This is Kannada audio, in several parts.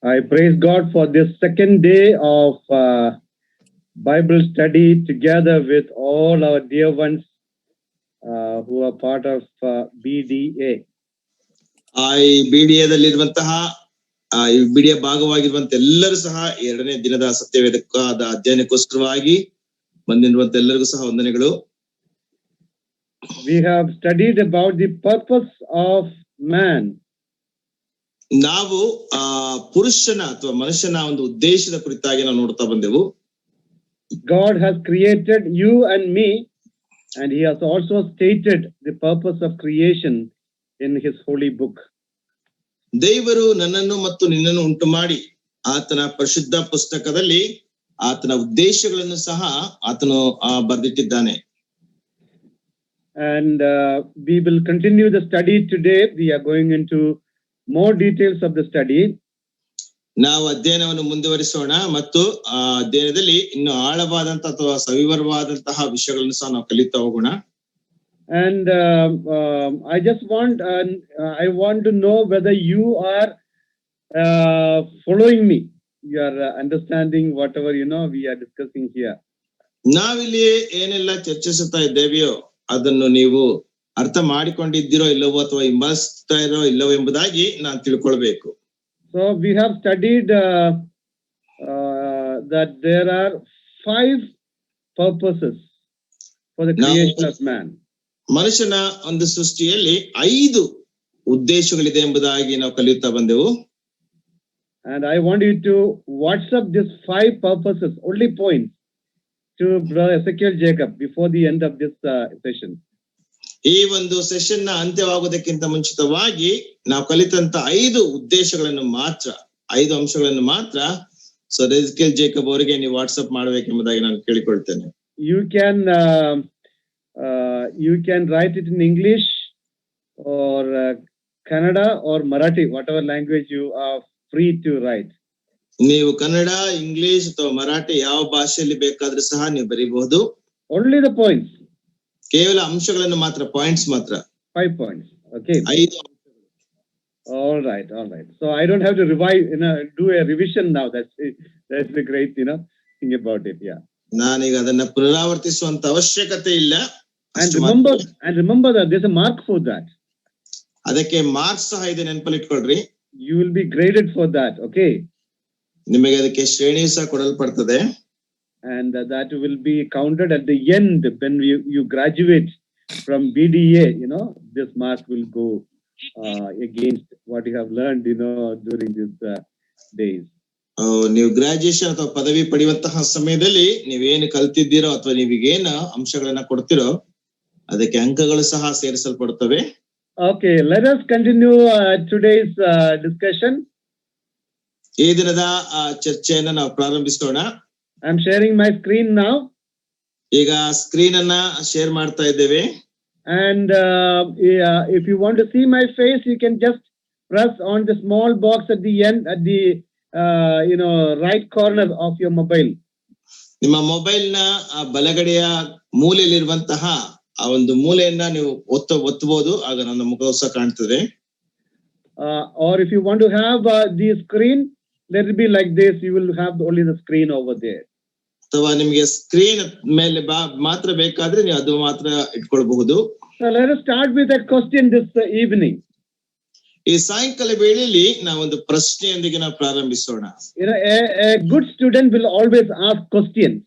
I praise God for this second day of Bible study together with all our dear ones who are part of BDA. ಈ ಬಿಡಿಎದಲ್ಲಿರುವಂತಹ ಈ ಬಿಡಿಯ ಭಾಗವಾಗಿರುವಂತ ಎಲ್ಲರೂ ಸಹ ಎರಡನೇ ದಿನದ ಸತ್ಯವೇದಕ್ಕಾದ ಅಧ್ಯಯನಕ್ಕೋಸ್ಕರವಾಗಿ ಬಂದಿರುವಂತ ಎಲ್ಲರಿಗೂ ಸಹ ವಂದನೆಗಳು. We have studied about the purpose of man. ನಾವು ಪುರುಷನ ಅಥವಾ ಮನುಷ್ಯನ ಒಂದು ಉದ್ದೇಶದ ಕುರಿತಾಗಿ ನಾವು ನೋಡ್ತಾ ಬಂದೆವು. God has created you and me, and he has also stated the purpose of creation in his holy book. ದೇವರು ನನ್ನನ್ನು ಮತ್ತು ನಿನ್ನನ್ನು ಉಂಟು ಮಾಡಿ ಆತನ ಪರಿಶುದ್ಧ ಪುಸ್ತಕದಲ್ಲಿ ಆತನ ಉದ್ದೇಶಗಳನ್ನು ಸಹ ಆತನು ಬರೆದಿಟ್ಟಿದ್ದಾನೆ. And we will continue the study today. We are going into more details of the study. ನಾವು ಅಧ್ಯಯನವನ್ನು ಮುಂದುವರಿಸೋಣ ಮತ್ತು ಅಧ್ಯಯನದಲ್ಲಿ ಇನ್ನು ಆಳವಾದಂತಹ ಅಥವಾ ಸವಿವರವಾದಂತಹ ವಿಷಯಗಳನ್ನು ಸಹ ನಾವು ಕಲಿತಾ ಹೋಗೋಣ. And I want to know whether you are following me. You are understanding whatever we are discussing here. ನಾವಿಲ್ಲಿ ಏನೆಲ್ಲ ಚರ್ಚಿಸುತ್ತಾ ಇದ್ದೇವೆಯೋ ಅದನ್ನು ನೀವು ಅರ್ಥ ಮಾಡಿಕೊಂಡಿದ್ದೀರೋ ಇಲ್ಲವೋ ಅಥವಾ ಹಿಂಬಾಲಿಸ್ತಾ ಇರೋ ಇಲ್ಲವೋ ಎಂಬುದಾಗಿ ನಾನು ತಿಳ್ಕೊಳ್ಬೇಕು. So we have studied that there are 5 purposes for the creation of man. ಮನುಷ್ಯನ ಒಂದು ಸೃಷ್ಟಿಯಲ್ಲಿ 5 ಉದ್ದೇಶಗಳಿದೆ ಎಂಬುದಾಗಿ ನಾವು ಕಲಿಯುತ್ತಾ ಬಂದೆವು. And I want you to WhatsApp these 5 purposes, only points, to Brother Ezekiel Jacob before the end of this session. ಈ ಒಂದು ಸೆಷನ್ ನ ಅಂತ್ಯವಾಗುವುದಕ್ಕಿಂತ ಮುಂಚಿತವಾಗಿ ನಾವು ಕಲಿತಂತ 5 ಉದ್ದೇಶಗಳನ್ನು ಮಾತ್ರ 5 ಅಂಶಗಳನ್ನು ಮಾತ್ರ ಎಜೆಕಿಯಲ್ ಜೇಕಬ್ ಅವರಿಗೆ ನೀವು ವಾಟ್ಸ್ಆಪ್ ಮಾಡಬೇಕೆಂಬುದಾಗಿ ನಾನು ಕೇಳಿಕೊಳ್ತೇನೆ. You can write it in English or Kannada or Marathi, whatever language you are free to write. ನೀವು ಕನ್ನಡ, ಇಂಗ್ಲಿಷ್ ಅಥವಾ ಮರಾಠಿ ಯಾವ ಭಾಷೆಯಲ್ಲಿ ಬೇಕಾದ್ರೂ ಸಹ ನೀವು ಬರೀಬಹುದು. Only the points. ಕೇವಲ ಅಂಶಗಳನ್ನು ಮಾತ್ರ, ಪಾಯಿಂಟ್ಸ್ ಮಾತ್ರ. 5 points. Okay. 5 All right. So I don't have to revise, do a revision now. That's the great, thing about it. Yeah. ನಾನೀಗ ಅದನ್ನ ಪುನರಾವರ್ತಿಸುವಂತ ಅವಶ್ಯಕತೆ ಇಲ್ಲ. And remember that there's a mark for that. ಅದಕ್ಕೆ ಮಾರ್ಕ್ಸ್ ಸಹ ಇದೆ, ನೆನಪಲ್ಲಿ ಇಟ್ಕೊಳ್ರಿ. You will be graded for that. Okay. ನಿಮಗೆ ಅದಕ್ಕೆ ಶ್ರೇಣಿ ಸಹ ಕೊಡಲ್ಪಡ್ತದೆ. And that will be counted at the end when you graduate from BDA. This mark will go against what you have learned, during these days. ನೀವು ಗ್ರಾಜುಯೇಷನ್ ಅಥವಾ ಪದವಿ ಪಡೆಯುವಂತಹ ಸಮಯದಲ್ಲಿ ನೀವೇನು ಕಲ್ತಿದ್ದೀರೋ ಅಥವಾ ನೀವೀಗೇನು ಅಂಶಗಳನ್ನ ಕೊಡ್ತಿರೋ ಅದಕ್ಕೆ ಅಂಕಗಳು ಸಹ ಸೇರಿಸಲ್ಪಡುತ್ತವೆ. Okay, let us continue today's discussion. ಈ ದಿನದ ಚರ್ಚೆಯನ್ನ ನಾವು ಪ್ರಾರಂಭಿಸೋಣ. I'm sharing my screen now. ಈಗ ಸ್ಕ್ರೀನ್ ಅನ್ನ ಶೇರ್ ಮಾಡ್ತಾ ಇದ್ದೇವೆ. And if you want to see my face, you can just press on the small box at the end, at the right corner of your mobile. ನಿಮ್ಮ ಮೊಬೈಲ್ ನ ಬಲಗಡೆಯ ಮೂಲೆಯಲ್ಲಿರುವಂತಹ ಆ ಒಂದು ಮೂಲೆಯನ್ನ ನೀವು ಒತ್ತಬಹುದು, ಆಗ ನನ್ನ ಮುಖ ಸಹ ಕಾಣ್ತದೆ. Or if you want to have the screen, let it be like this. You will have only the screen over there. ಅಥವಾ ನಿಮಗೆ ಸ್ಕ್ರೀನ್ ಮೇಲೆ ಮಾತ್ರ ಬೇಕಾದ್ರೆ ನೀವು ಅದು ಮಾತ್ರ ಇಟ್ಕೊಳ್ಬಹುದು. So let us start with a question this evening. ಈ ಸಾಯಂಕಾಲ ವೇಳೆಯಲ್ಲಿ ನಾವೊಂದು ಪ್ರಶ್ನೆಯೊಂದಿಗೆ ನಾವು ಪ್ರಾರಂಭಿಸೋಣ. A good student will always ask questions.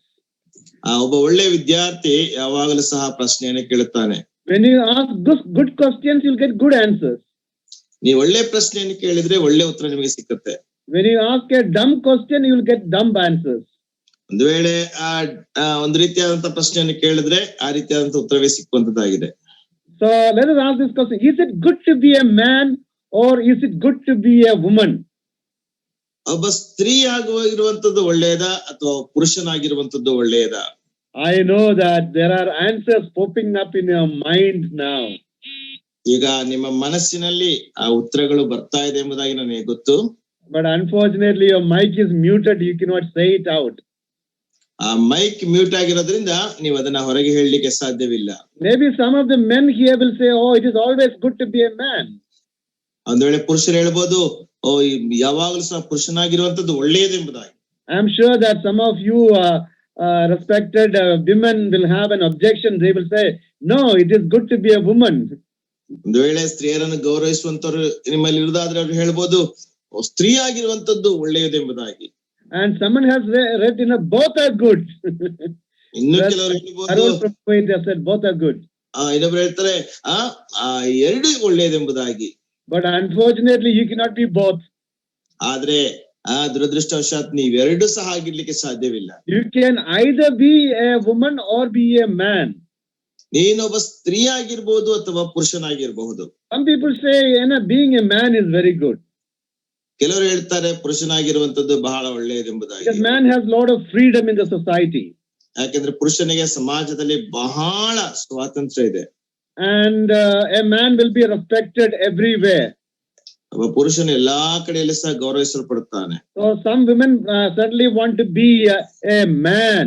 ಒಬ್ಬ ಒಳ್ಳೆ ವಿದ್ಯಾರ್ಥಿ ಯಾವಾಗಲೂ ಸಹ ಪ್ರಶ್ನೆಯನ್ನು ಕೇಳುತ್ತಾನೆ. When you ask good questions, you'll get good answers. ನೀವು ಒಳ್ಳೆ ಪ್ರಶ್ನೆಯನ್ನು ಕೇಳಿದ್ರೆ ಒಳ್ಳೆ ಉತ್ತರ ನಿಮಗೆ ಸಿಕ್ಕುತ್ತೆ. When you ask a dumb question, you'll get dumb answers. ಒಂದು ವೇಳೆ ಒಂದು ರೀತಿಯಾದಂತಹ ಪ್ರಶ್ನೆಯನ್ನು ಕೇಳಿದ್ರೆ ಆ ರೀತಿಯಾದಂತಹ ಉತ್ತರವೇ ಸಿಕ್ಕುವಂತದ್ದಾಗಿದೆ. So let us ask this question: is it good to be a man or is it good to be a woman? ಒಬ್ಬ ಸ್ತ್ರೀ ಆಗಿರುವಂತದ್ದು ಒಳ್ಳೆಯದಾ ಅಥವಾ ಪುರುಷನಾಗಿರುವಂತದ್ದು ಒಳ್ಳೆಯದಾ? I know that there are answers popping up in your mind now. ಈಗ ನಿಮ್ಮ ಮನಸ್ಸಿನಲ್ಲಿ ಆ ಉತ್ತರಗಳು ಬರ್ತಾ ಇದೆ ಎಂಬುದಾಗಿ ನನಗೆ ಗೊತ್ತು. But unfortunately your mic is muted, you cannot say it out. ಆ ಮೈಕ್ ಮ್ಯೂಟ್ ಆಗಿರೋದ್ರಿಂದ ನೀವು ಅದನ್ನ ಹೊರಗೆ ಹೇಳಲಿಕ್ಕೆ ಸಾಧ್ಯವಿಲ್ಲ. Maybe some of the men here will say, oh, it is always good to be a man. ಒಂದು ವೇಳೆ ಪುರುಷರು ಹೇಳ್ಬೋದು, ಯಾವಾಗಲೂ ಸಹ ಪುರುಷನಾಗಿರುವಂತದ್ದು ಒಳ್ಳೆಯದೆಂಬುದಾಗಿ. I am sure that some of you respected women will have an objection. They will say, no, it is good to be a woman. ಒಂದು ವೇಳೆ ಸ್ತ್ರೀಯರನ್ನು ಗೌರವಿಸುವಂತವ್ರು ನಿಮ್ಮಲ್ಲಿ ಇರುವುದಾದ್ರೆ ಅವ್ರು ಹೇಳ್ಬೋದು ಸ್ತ್ರೀ ಆಗಿರುವಂತದ್ದು ಒಳ್ಳೆಯದೆಂಬುದಾಗಿ. And someone has read both are good. ಇನ್ನು ಕೆಲವರು ಹೇಳ್ಬೋದು said both are good. ಇನ್ನೊಬ್ರು ಹೇಳ್ತಾರೆ ಎರಡು ಒಳ್ಳೆಯದೆಂಬುದಾಗಿ. But unfortunately you cannot be both. ಆದ್ರೆ ದುರದೃಷ್ಟವಶಾತ್ ನೀವೆರಡು ಸಹ ಆಗಿರ್ಲಿಕ್ಕೆ ಸಾಧ್ಯವಿಲ್ಲ. You can either be a woman or be a man. ನೀನೊಬ್ಬ ಸ್ತ್ರೀ ಆಗಿರ್ಬೋದು ಅಥವಾ ಪುರುಷನಾಗಿರ್ಬಹುದು. Some people say being a man is very good. ಕೆಲವರು ಹೇಳ್ತಾರೆ ಪುರುಷನಾಗಿರುವಂತದ್ದು ಬಹಳ ಒಳ್ಳೆಯದೆಂಬುದಾಗಿ. Because man has lot of freedom in the society. ಯಾಕೆಂದ್ರೆ ಪುರುಷನಿಗೆ ಸಮಾಜದಲ್ಲಿ ಬಹಳ ಸ್ವಾತಂತ್ರ್ಯ ಇದೆ. And a man will be respected everywhere. ಒಬ್ಬ ಪುರುಷನು ಎಲ್ಲಾ ಕಡೆಯಲ್ಲಿ ಸಹ ಗೌರವಿಸಲ್ಪಡುತ್ತಾನೆ. So some women certainly want to be a man.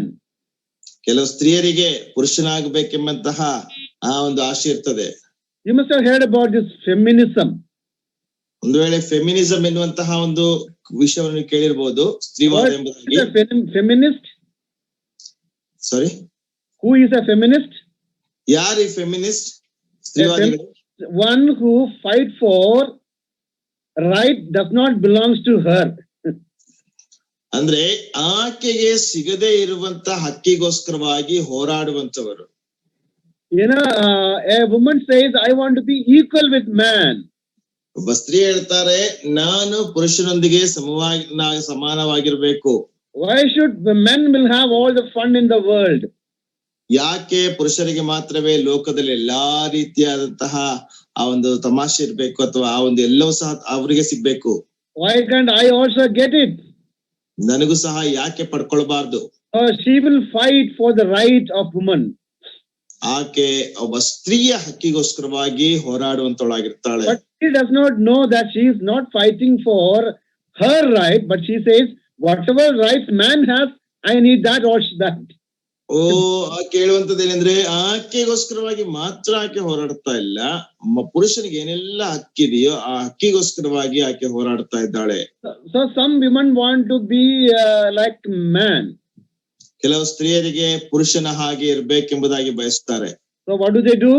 ಕೆಲವು ಸ್ತ್ರೀಯರಿಗೆ ಪುರುಷನಾಗಬೇಕೆಂಬಂತಹ ಒಂದು ಆಸೆ ಇರ್ತದೆ. You must have heard about this feminism. ಒಂದು ವೇಳೆ ಫೆಮಿನಿಸಂ ಎನ್ನುವಂತಹ ಒಂದು ವಿಷಯವನ್ನು ಕೇಳಿರಬಹುದು. ಸ್ತ್ರೀವಾದ ಎಂಬುದಾಗಿ. Feminist? Sorry? Who is a feminist? ಯಾರು ಈ feminist? ಸ್ತ್ರೀವಾದಿಗಳು. One who fight for right does not belongs to her. ಅಂದ್ರೆ ಆಕೆಗೆ ಸಿಗದೇ ಇರುವಂತ ಹಕ್ಕಿಗೋಸ್ಕರವಾಗಿ ಹೋರಾಡುವಂತವರು. A woman says, I want to be equal with man. ಒಬ್ಬ ಸ್ತ್ರೀ ಹೇಳ್ತಾರೆ ನಾನು ಪುರುಷನೊಂದಿಗೆ ಸಮಾನವಾಗಿರ್ಬೇಕು. Why should the men will have all the fun in the world? ಯಾಕೆ ಪುರುಷರಿಗೆ ಮಾತ್ರವೇ ಲೋಕದಲ್ಲಿ ಎಲ್ಲಾ ರೀತಿಯಾದಂತಹ ಒಂದು ತಮಾಷೆ ಇರ್ಬೇಕು ಅಥವಾ ಒಂದು ಎಲ್ಲವೂ ಸಹ ಅವರಿಗೆ ಸಿಗ್ಬೇಕು? Why can't I also get it? ನನಗೂ ಸಹ ಯಾಕೆ ಪಡ್ಕೊಳ್ಬಾರ್ದು? She will fight for the right of woman. ಆಕೆ ಒಬ್ಬ ಸ್ತ್ರೀಯ ಹಕ್ಕಿಗೋಸ್ಕರವಾಗಿ ಹೋರಾಡುವಂತಳಾಗಿರ್ತಾಳೆ. But she does not know that she is not fighting for her right, but she says whatever rights man has, I need that or that. ಆಕೆ ಹೇಳುವಂತದ್ದೇನೆಂದ್ರೆ ಆಕೆಗೋಸ್ಕರವಾಗಿ ಮಾತ್ರ ಆಕೆ ಹೋರಾಡ್ತಾ ಇಲ್ಲ, ಪುರುಷನಿಗೆ ಏನೆಲ್ಲ ಹಕ್ಕಿದೆಯೋ ಆ ಹಕ್ಕಿಗೋಸ್ಕರವಾಗಿ ಆಕೆ ಹೋರಾಡ್ತಾ ಇದ್ದಾಳೆ. So some women want to be like man. ಕೆಲವು ಸ್ತ್ರೀಯರಿಗೆ ಪುರುಷನ ಹಾಗೆ ಇರ್ಬೇಕೆಂಬುದಾಗಿ ಬಯಸ್ತಾರೆ. So what do?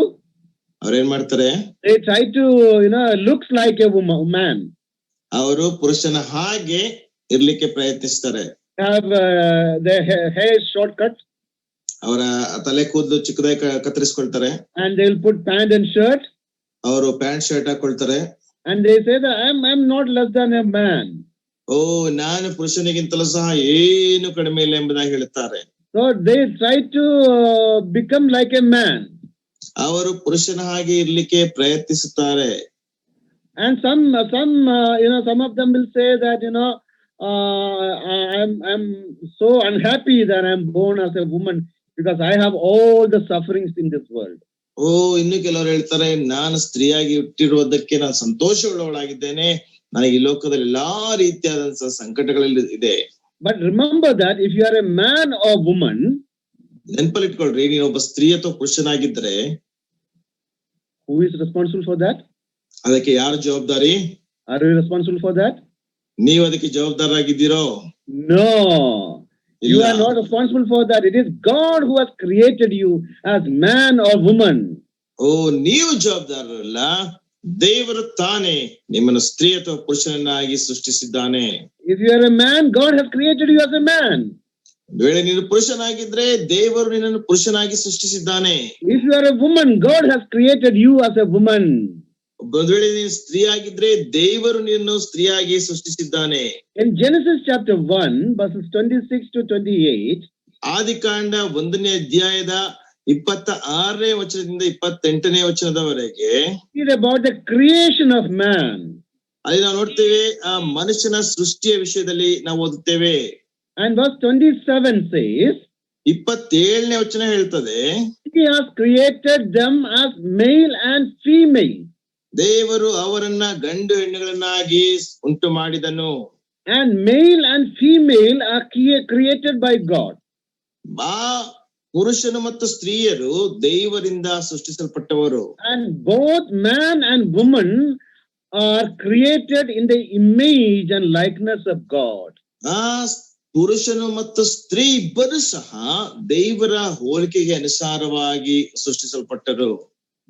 ಅವ್ರೇನ್ ಮಾಡ್ತಾರೆ? They try to looks like a man. ಅವರು ಪುರುಷನ ಹಾಗೆ ಇರ್ಲಿಕ್ಕೆ ಪ್ರಯತ್ನಿಸ್ತಾರೆ. Have their hair short cut. ಅವರ ತಲೆ ಕೂದಲು ಚಿಕ್ಕದಾಗಿ ಕತ್ತರಿಸ್ಕೊಳ್ತಾರೆ. And they will put pant and shirt. ಅವರು ಪ್ಯಾಂಟ್ ಶರ್ಟ್ ಹಾಕೊಳ್ತಾರೆ. And they say that I'm not less than a man. ನಾನು ಪುರುಷನಿಗಿಂತಲೂ ಸಹ ಏನು ಕಡಿಮೆ ಇಲ್ಲ ಎಂಬುದಾಗಿ ಹೇಳುತ್ತಾರೆ. So they try to become like a man. ಅವರು ಪುರುಷನ ಹಾಗೆ ಇರ್ಲಿಕ್ಕೆ ಪ್ರಯತ್ನಿಸುತ್ತಾರೆ. And some of them will say that I'm so unhappy that I'm born as a woman because I have all the sufferings in this world. ಇನ್ನು ಕೆಲವರು ಹೇಳ್ತಾರೆ ನಾನು ಸ್ತ್ರೀಯಾಗಿ ಹುಟ್ಟಿರುವುದಕ್ಕೆ ನಾನು ಸಂತೋಷವುಳ್ಳವಳಾಗಿದ್ದೇನೆ, ನನಗೆ ಈ ಲೋಕದಲ್ಲಿ ಎಲ್ಲಾ ರೀತಿಯಾದಂತಹ ಸಂಕಟಗಳಲ್ಲಿ ಇದೆ. But remember that if you are a man or woman, ನೆನಪಲ್ಲಿಟ್ಕೊಳ್ರಿ, ನೀನು ಒಬ್ಬ ಸ್ತ್ರೀ ಅಥವಾ ಪುರುಷನಾಗಿದ್ರೆ who is responsible for that? ಅದಕ್ಕೆ ಯಾರು ಜವಾಬ್ದಾರಿ? Are you responsible for that? ನೀವು ಅದಕ್ಕೆ ಜವಾಬ್ದಾರರಾಗಿದ್ದೀರೋ? No, you are not responsible for that. It is God who has created you as man or woman. ನೀವು ಜವಾಬ್ದಾರರಲ್ಲ, ದೇವರು ತಾನೇ ನಿಮ್ಮನ್ನು ಸ್ತ್ರೀ ಅಥವಾ ಪುರುಷನನ್ನಾಗಿ ಸೃಷ್ಟಿಸಿದ್ದಾನೆ. If you are a man, God has created you as a man. ವೇಳೆ ನೀನು ಪುರುಷನಾಗಿದ್ರೆ ದೇವರು ನಿನ್ನನ್ನು ಪುರುಷನಾಗಿ ಸೃಷ್ಟಿಸಿದ್ದಾನೆ. If you are a woman, God has created you as a woman. ಒಂದು ವೇಳೆ ನೀನು ಸ್ತ್ರೀ ಆಗಿದ್ರೆ ದೇವರು ನಿನ್ನನ್ನು ಸ್ತ್ರೀಯಾಗಿ ಸೃಷ್ಟಿಸಿದ್ದಾನೆ. In Genesis chapter 1 verses 26 to 28, ಆದಿಕಾಂಡ 1ನೇ ಅಧ್ಯಾಯದ 26ನೇ ವಚನದಿಂದ 28ನೇ ವಚನದವರೆಗೆ read about the creation of man. ಅಲ್ಲಿ ನಾವು ನೋಡ್ತೇವೆ ಆ ಮನುಷ್ಯನ ಸೃಷ್ಟಿಯ ವಿಷಯದಲ್ಲಿ ನಾವು ಓದುತ್ತೇವೆ. And verse 27 says, 27ನೇ ವಚನ ಹೇಳ್ತದೆ, He has created them as male and female. ದೇವರು ಅವರನ್ನ ಗಂಡು ಹೆಣ್ಣುಗಳನ್ನಾಗಿ ಉಂಟು ಮಾಡಿದನು. And male and female are created by God. ಪುರುಷನು ಮತ್ತು ಸ್ತ್ರೀಯರು ದೇವರಿಂದ ಸೃಷ್ಟಿಸಲ್ಪಟ್ಟವರು. And both man and woman are created in the image and likeness of God. ಆ ಪುರುಷನು ಮತ್ತು ಸ್ತ್ರೀ ಇಬ್ಬರು ಸಹ ದೇವರ ಹೋಲಿಕೆಗೆ ಅನುಸಾರವಾಗಿ ಸೃಷ್ಟಿಸಲ್ಪಟ್ಟರು.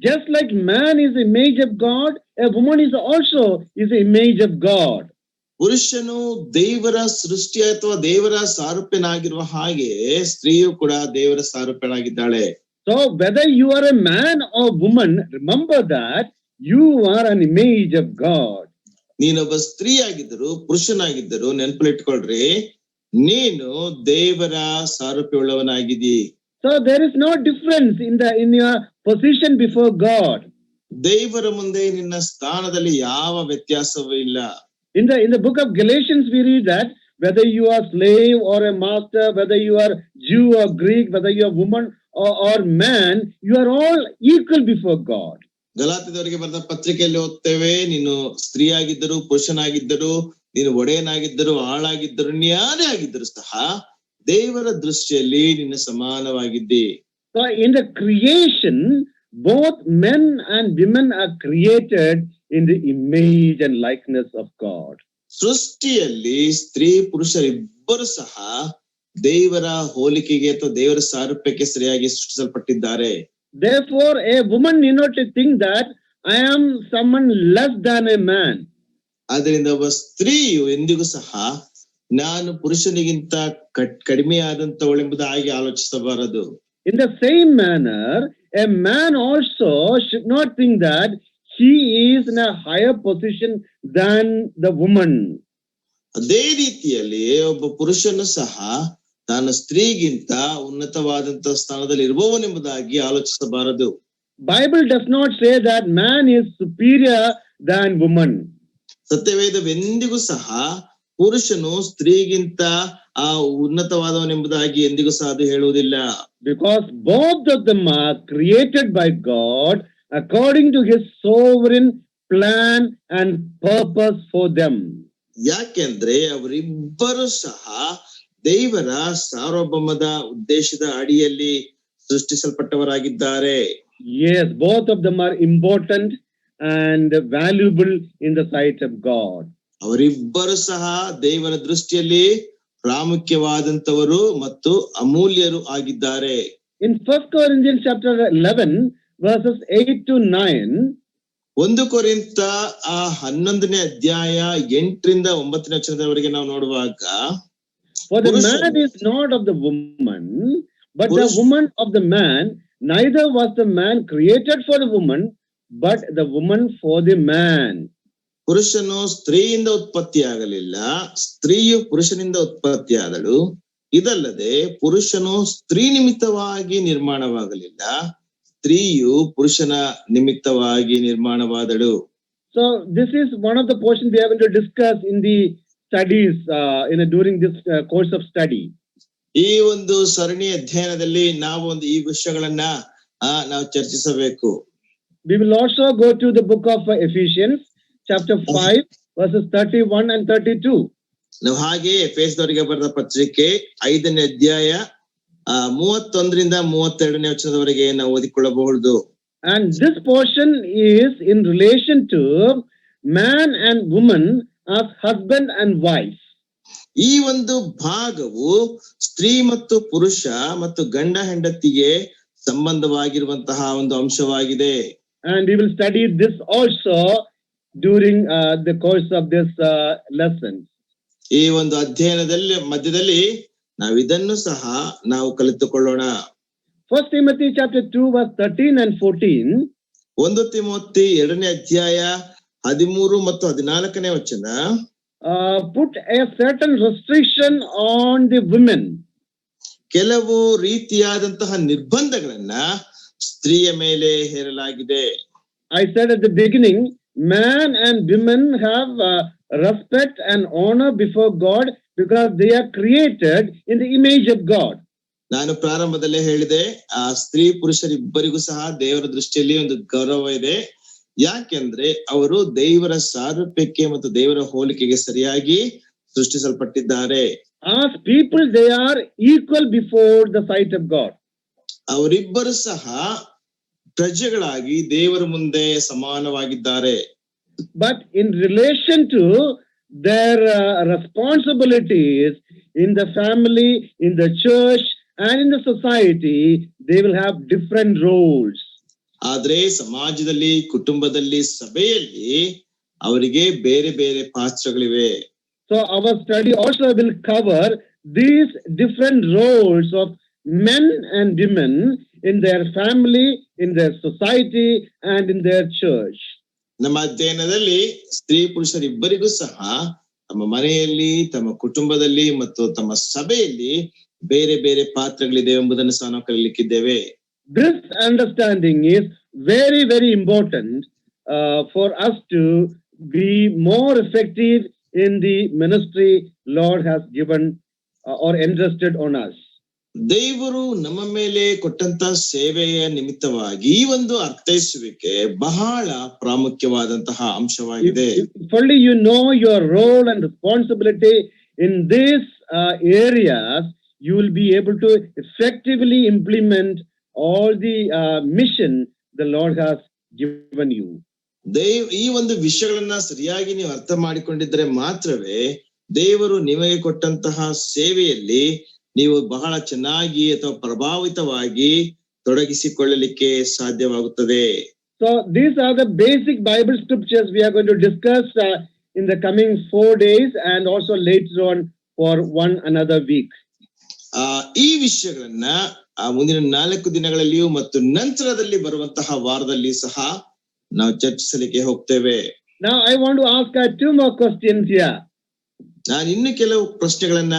Just like man is the image of God, a woman is also the image of God. ಪುರುಷನು ದೇವರ ಸೃಷ್ಟಿ ಅಥವಾ ದೇವರ ಸಾರೂಪ್ಯನಾಗಿರುವ ಹಾಗೆ ಸ್ತ್ರೀಯು ಕೂಡ ದೇವರ ಸಾರೂಪ್ಯನಾಗಿದ್ದಾಳೆ. So whether you are a man or woman, remember that you are an image of God. ನೀನೊಬ್ಬ ಸ್ತ್ರೀ ಆಗಿದ್ದರು ಪುರುಷನಾಗಿದ್ದರು ನೆನಪಲ್ಲಿಟ್ಕೊಳ್ರಿ, ನೀನು ದೇವರ ಸಾರೂಪ್ಯವುಳ್ಳವನಾಗಿದ್ದಿ. So there is no difference in your position before God. ದೇವರ ಮುಂದೆ ನಿನ್ನ ಸ್ಥಾನದಲ್ಲಿ ಯಾವ ವ್ಯತ್ಯಾಸವೂ ಇಲ್ಲ. In the book of Galatians, we read that whether you are slave or a master, whether you are Jew or Greek, whether you are woman or man, you are all equal before God. ಗಲಾತ್ಯದವರಿಗೆ ಬರೆದ ಪತ್ರಿಕೆಯಲ್ಲಿ ಓದ್ತೇವೆ, ನೀನು ಸ್ತ್ರೀ ಆಗಿದ್ದರು ಪುರುಷನಾಗಿದ್ದರು, ನೀನು ಒಡೆಯನಾಗಿದ್ದರು ಆಳಾಗಿದ್ದರು, ಯಾರೇ ಆಗಿದ್ದರು ಸಹ ದೇವರ ದೃಷ್ಟಿಯಲ್ಲಿ ನಿನ್ನ ಸಮಾನವಾಗಿದ್ದಿ. So in the creation, both men and women are created in the image and likeness of God. ಸೃಷ್ಟಿಯಲ್ಲಿ ಸ್ತ್ರೀ ಪುರುಷರಿಬ್ಬರು ಸಹ ದೇವರ ಹೋಲಿಕೆಗೆ ಅಥವಾ ದೇವರ ಸಾರೂಪ್ಯಕ್ಕೆ ಸರಿಯಾಗಿ ಸೃಷ್ಟಿಸಲ್ಪಟ್ಟಿದ್ದಾರೆ. Therefore, a woman need not think that I am someone less than a man. ಆದ್ದರಿಂದ ಒಬ್ಬ ಸ್ತ್ರೀಯು ಎಂದಿಗೂ ಸಹ ನಾನು ಪುರುಷನಿಗಿಂತ ಕಡಿಮೆಯಾದಂತವಳೆಂಬುದಾಗಿ ಆಲೋಚಿಸಬಾರದು. In the same manner, a man also should not think that he is in a higher position than the woman. ಅದೇ ರೀತಿಯಲ್ಲಿ ಒಬ್ಬ ಪುರುಷನು ಸಹ ತಾನು ಸ್ತ್ರೀಗಿಂತ ಉನ್ನತವಾದಂತಹ ಸ್ಥಾನದಲ್ಲಿ ಇರುವವನೆಂಬುದಾಗಿ ಆಲೋಚಿಸಬಾರದು. Bible does not say that man is superior than woman. ಸತ್ಯವೇದವೆಂದಿಗೂ ಸಹ ಪುರುಷನು ಸ್ತ್ರೀಗಿಂತ ಆ ಉನ್ನತವಾದವನೆಂಬುದಾಗಿ ಎಂದಿಗೂ ಸಹ ಅದು ಹೇಳುವುದಿಲ್ಲ. Because both of them are created by God according to his sovereign plan and purpose for them. ಯಾಕೆಂದ್ರೆ ಅವರಿಬ್ಬರು ಸಹ ದೇವರ ಸಾರ್ವಭೌಮದ ಉದ್ದೇಶದ ಅಡಿಯಲ್ಲಿ ಸೃಷ್ಟಿಸಲ್ಪಟ್ಟವರಾಗಿದ್ದಾರೆ. Yes, both of them are important and valuable in the sight of God. ಅವರಿಬ್ಬರು ಸಹ ದೇವರ ದೃಷ್ಟಿಯಲ್ಲಿ ಪ್ರಾಮುಖ್ಯವಾದಂತವರು ಮತ್ತು ಅಮೂಲ್ಯರು ಆಗಿದ್ದಾರೆ. In 1 Corinthians chapter 11 verses 8 to 9, 1 ಕೊರಿಂಥ 11ನೇ ಅಧ್ಯಾಯ 8ರಿಂದ 9ನೇ ವಚನದವರೆಗೆ ನಾವು ನೋಡುವಾಗ, for the man is not of the woman, but the woman of the man. Neither was the man created for the woman, but the woman for the man. ಪುರುಷನು ಸ್ತ್ರೀಯಿಂದ ಉತ್ಪತ್ತಿಯಾಗಲಿಲ್ಲ, ಸ್ತ್ರೀಯು ಪುರುಷನಿಂದ ಉತ್ಪತ್ತಿಯಾದಳು. ಇದಲ್ಲದೆ ಪುರುಷನು ಸ್ತ್ರೀ ನಿಮಿತ್ತವಾಗಿ ನಿರ್ಮಾಣವಾಗಲಿಲ್ಲ, ಸ್ತ್ರೀಯು ಪುರುಷನ ನಿಮಿತ್ತವಾಗಿ ನಿರ್ಮಾಣವಾದಳು. So this is one of the portions we are going to discuss in the studies during this course of study. ಈ ಒಂದು ಸರಣಿ ಅಧ್ಯಯನದಲ್ಲಿ ನಾವು ಈ ವಿಷಯಗಳನ್ನ ನಾವು ಚರ್ಚಿಸಬೇಕು. We will also go to the book of Ephesians chapter 5 verses 31 and 32. ನಾವು ಹಾಗೆ ಎಫೆಸದವರಿಗೆ ಬರೆದ ಪತ್ರಿಕೆ 5ನೇ ಅಧ್ಯಾಯ 31ರಿಂದ 32ನೇ ವಚನದವರೆಗೆ ನಾವು ಓದಿಕೊಳ್ಳಬಹುದು. And this portion is in relation to man and woman as husband and wife. ಈ ಒಂದು ಭಾಗವು ಸ್ತ್ರೀ ಮತ್ತು ಪುರುಷ ಮತ್ತು ಗಂಡ ಹೆಂಡತಿಗೆ ಸಂಬಂಧವಾಗಿರುವಂತಹ ಒಂದು ಅಂಶವಾಗಿದೆ. And we will study this also during the course of this lesson. ಈ ಒಂದು ಅಧ್ಯಯನದಲ್ಲಿ ಮಧ್ಯದಲ್ಲಿ ನಾವು ಇದನ್ನು ಸಹ ನಾವು ಕಲಿತುಕೊಳ್ಳೋಣ. 1 Timothy chapter 2 verse 13 and 14. 1 Timothy 2ನೇ ಅಧ್ಯಾಯ 13 ಮತ್ತು 14ನೇ ವಚನ, put a certain restriction on the women. ಕೆಲವು ರೀತಿಯಾದಂತಹ ನಿರ್ಬಂಧಗಳನ್ನ ಸ್ತ್ರೀಯ ಮೇಲೆ ಹೇರಲಾಗಿದೆ. I said at the beginning, man and women have respect and honor before God because they are created in the image of God. ನಾನು ಪ್ರಾರಂಭದಲ್ಲೇ ಹೇಳಿದೆ, ಆ ಸ್ತ್ರೀ ಪುರುಷರಿಬ್ಬರಿಗೂ ಸಹ ದೇವರ ದೃಷ್ಟಿಯಲ್ಲಿ ಒಂದು ಗೌರವ ಇದೆ. ಯಾಕೆಂದ್ರೆ ಅವರು ದೇವರ ಸಾರೂಪ್ಯಕ್ಕೆ ಮತ್ತು ದೇವರ ಹೋಲಿಕೆಗೆ ಸರಿಯಾಗಿ ಸೃಷ್ಟಿಸಲ್ಪಟ್ಟಿದ್ದಾರೆ. As people, they are equal before the sight of God. ಅವರಿಬ್ಬರು ಸಹ ಪ್ರಜೆಗಳಾಗಿ ದೇವರ ಮುಂದೆ ಸಮಾನವಾಗಿದ್ದಾರೆ. but in relation to their responsibilities in the family, in the church, and in the society, they will have different roles. ಆದ್ರೆ ಸಮಾಜದಲ್ಲಿ, ಕುಟುಂಬದಲ್ಲಿ, ಸಭೆಯಲ್ಲಿ ಅವರಿಗೆ ಬೇರೆ ಬೇರೆ ಪಾತ್ರಗಳಿವೆ. So our study also will cover these different roles of men and women in their family, in their society, and in their church. ನಮ್ಮ ಅಧ್ಯಯನದಲ್ಲಿ ಸ್ತ್ರೀ ಪುರುಷರಿಬ್ಬರಿಗೂ ಸಹ ತಮ್ಮ ಮನೆಯಲ್ಲಿ, ತಮ್ಮ ಕುಟುಂಬದಲ್ಲಿ ಮತ್ತು ತಮ್ಮ ಸಭೆಯಲ್ಲಿ ಬೇರೆ ಬೇರೆ ಪಾತ್ರಗಳಿದೆ ಎಂಬುದನ್ನು ಸಹ ನಾವು ಕಲಿಯಲಿಕ್ಕಿದ್ದೇವೆ. This understanding is very, very important for us to be more effective in the ministry Lord has given or entrusted on us. ದೇವರು ನಮ್ಮ ಮೇಲೆ ಕೊಟ್ಟಂತ ಸೇವೆಯ ನಿಮಿತ್ತವಾಗಿ ಈ ಒಂದು ಅರ್ಥೈಸುವಿಕೆ ಬಹಳ ಪ್ರಾಮುಖ್ಯವಾದಂತಹ ಅಂಶವಾಗಿದೆ. If only you know your role and responsibility in these areas, you will be able to effectively implement all the mission the Lord has given you. ಈ ಒಂದು ವಿಷಯಗಳನ್ನ ಸರಿಯಾಗಿ ನೀವು ಅರ್ಥ ಮಾಡಿಕೊಂಡಿದ್ರೆ ಮಾತ್ರವೇ ದೇವರು ನಿಮಗೆ ಕೊಟ್ಟಂತಹ ಸೇವೆಯಲ್ಲಿ ನೀವು ಬಹಳ ಚೆನ್ನಾಗಿ ಅಥವಾ ಪ್ರಭಾವಿತವಾಗಿ ತೊಡಗಿಸಿಕೊಳ್ಳಲಿಕ್ಕೆ ಸಾಧ್ಯವಾಗುತ್ತದೆ. So these are the basic Bible scriptures we are going to discuss in the coming 4 days and also later on for one another week. ಈ ವಿಷಯಗಳನ್ನ ಮುಂದಿನ 4 ದಿನಗಳಲ್ಲಿಯೂ ಮತ್ತು ನಂತರದಲ್ಲಿ ಬರುವಂತಹ ವಾರದಲ್ಲಿ ಸಹ ನಾವು ಚರ್ಚಿಸಲಿಕ್ಕೆ ಹೋಗ್ತೇವೆ. Now I want to ask 2 more questions here. ನಾನು ಇನ್ನು ಕೆಲವು ಪ್ರಶ್ನೆಗಳನ್ನ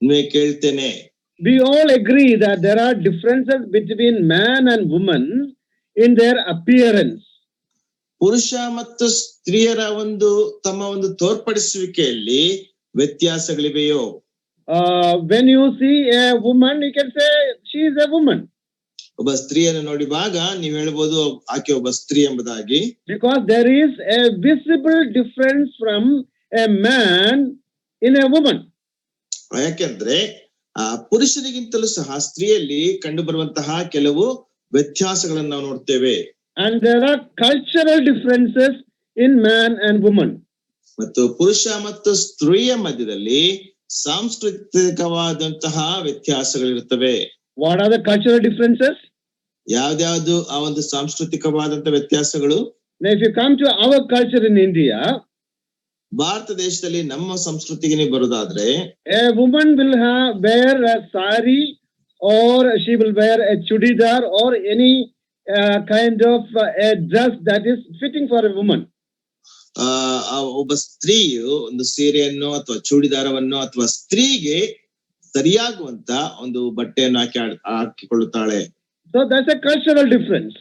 ನಿಮಗೆ ಕೇಳ್ತೇನೆ. We all agree that there are differences between man and woman in their appearance. ಪುರುಷ ಮತ್ತು ಸ್ತ್ರೀಯರ ತಮ್ಮ ತೋರ್ಪಡಿಸುವಿಕೆಯಲ್ಲಿ ವ್ಯತ್ಯಾಸಗಳಿವೆಯೋ? When you see a woman, you can say she is a woman. ಒಬ್ಬ ಸ್ತ್ರೀಯನ್ನು ನೋಡಿದಾಗ ನೀವು ಹೇಳ್ಬೋದು ಆಕೆ ಒಬ್ಬ ಸ್ತ್ರೀ ಎಂಬುದಾಗಿ. Because there is a visible difference from a man in a woman. ಯಾಕೆಂದ್ರೆ ಪುರುಷರಿಗಿಂತಲೂ ಸಹ ಸ್ತ್ರೀಯಲ್ಲಿ ಕಂಡು ಬರುವಂತಹ ಕೆಲವು ವ್ಯತ್ಯಾಸಗಳನ್ನು ನಾವು ನೋಡ್ತೇವೆ. And there are cultural differences in man and woman. ಮತ್ತು ಪುರುಷ ಮತ್ತು ಸ್ತ್ರೀಯ ಮಧ್ಯದಲ್ಲಿ ಸಾಂಸ್ಕೃತಿಕವಾದಂತಹ ವ್ಯತ್ಯಾಸಗಳಿರುತ್ತವೆ. What are the cultural differences? ಯಾವ್ದ್ಯಾವ್ದು ಆ ಸಾಂಸ್ಕೃತಿಕವಾದಂತಹ ವ್ಯತ್ಯಾಸಗಳು? Now if you come to our culture in India, Bharat ದೇಶದಲ್ಲಿ ನಮ್ಮ ಸಂಸ್ಕೃತಿಗೆ ನೀವು ಬರೋದಾದ್ರೆ, a woman will wear a sari or she will wear a chudidar or any kind of a dress that is fitting for a woman. ಒಬ್ಬ ಸ್ತ್ರೀಯು ಸೀರೆಯನ್ನು ಅಥವಾ ಚೂಡಿದಾರವನ್ನು ಅಥವಾ ಸ್ತ್ರೀಗೆ ಸರಿಯಾಗುವಂತ ಬಟ್ಟೆಯನ್ನು ಹಾಕಿಕೊಳ್ಳುತ್ತಾಳೆ. So that's a cultural difference.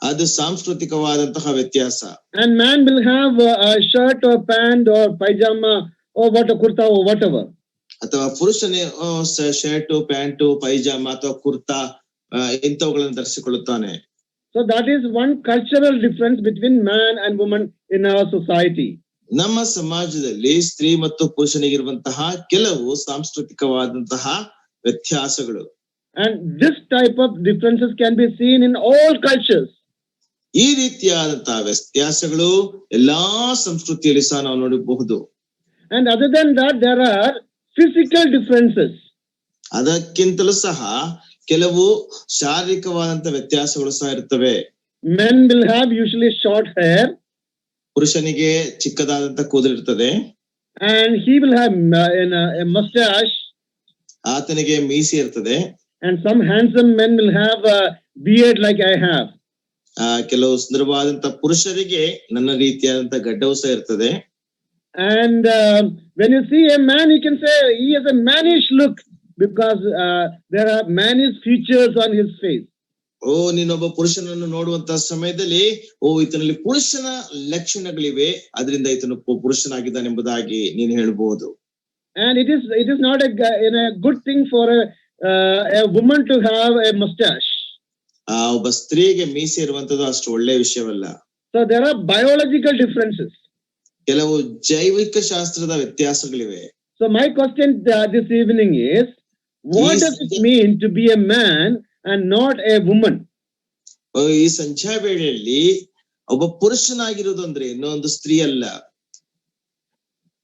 ಅದು ಸಾಂಸ್ಕೃತಿಕವಾದಂತಹ ವ್ಯತ್ಯಾಸ. And man will have a shirt or pant or pajama or what a kurta or whatever. ಅಥವಾ ಪುರುಷನೇ ಶರ್ಟ್, ಪ್ಯಾಂಟ್, ಪೈಜಾಮಾ ಅಥವಾ kurta ಇಂಥವುಗಳನ್ನು ಧರಿಸಿಕೊಳ್ಳುತ್ತಾನೆ. So that is one cultural difference between man and woman in our society. ನಮ್ಮ ಸಮಾಜದಲ್ಲಿ ಸ್ತ್ರೀ ಮತ್ತು ಪುರುಷನಿಗಿರುವಂತಹ ಕೆಲವು ಸಾಂಸ್ಕೃತಿಕವಾದಂತಹ ವ್ಯತ್ಯಾಸಗಳು. And this type of differences can be seen in all cultures. ಈ ರೀತಿಯಾದಂತಹ ವ್ಯತ್ಯಾಸಗಳು ಎಲ್ಲಾ ಸಂಸ್ಕೃತಿಯಲ್ಲಿ ಸಹ ನಾವು ನೋಡಬಹುದು. And other than that, there are physical differences. ಅದಕ್ಕಿಂತಲೂ ಸಹ ಕೆಲವು ಶಾರೀರಿಕವಾದಂತಹ ವ್ಯತ್ಯಾಸಗಳು ಸಹ ಇರುತ್ತವೆ. Men will have usually short hair. ಪುರುಷನಿಗೆ ಚಿಕ್ಕದಾದಂತಹ ಕೂದಲಿರುತ್ತದೆ. And he will have a mustache. ಆತನಿಗೆ ಮೀಸೆ ಇರ್ತದೆ. And some handsome men will have a beard like I have. ಕೆಲವು ಸುಂದರವಾದಂತಹ ಪುರುಷರಿಗೆ ನನ್ನ ರೀತಿಯಾದಂತಹ ಗಡ್ಡವು ಸಹ ಇರ್ತದೆ. And when you see a man, you can say he has a mannish look because there are mannish features on his face. ನೀನೊಬ್ಬ ಪುರುಷನನ್ನು ನೋಡುವಂತಹ ಸಮಯದಲ್ಲಿ ಈತನಲ್ಲಿ ಪುರುಷನ ಲಕ್ಷಣಗಳಿವೆ, ಅದರಿಂದ ಈತನು ಪುರುಷನಾಗಿದ್ದಾನೆ ಎಂಬುದಾಗಿ ನೀನು ಹೇಳಬಹುದು. And it is not a good thing for a woman to have a mustache. ಒಬ್ಬ ಸ್ತ್ರೀಗೆ ಮೀಸೆ ಇರುವಂತದ್ದು ಅಷ್ಟು ಒಳ್ಳೆಯ ವಿಷಯವಲ್ಲ. So there are biological differences. ಕೆಲವು ಜೈವಿಕ ಶಾಸ್ತ್ರದ ವ್ಯತ್ಯಾಸಗಳಿವೆ. So my question this evening is, what does it mean to be a man and not a woman? ಈ ಸಂಧ್ಯಾ ವೇಳೆಯಲ್ಲಿ ಒಬ್ಬ ಪುರುಷನಾಗಿರುವುದು ಅಂದ್ರೆ ಇನ್ನೊಂದು ಸ್ತ್ರೀ ಅಲ್ಲ.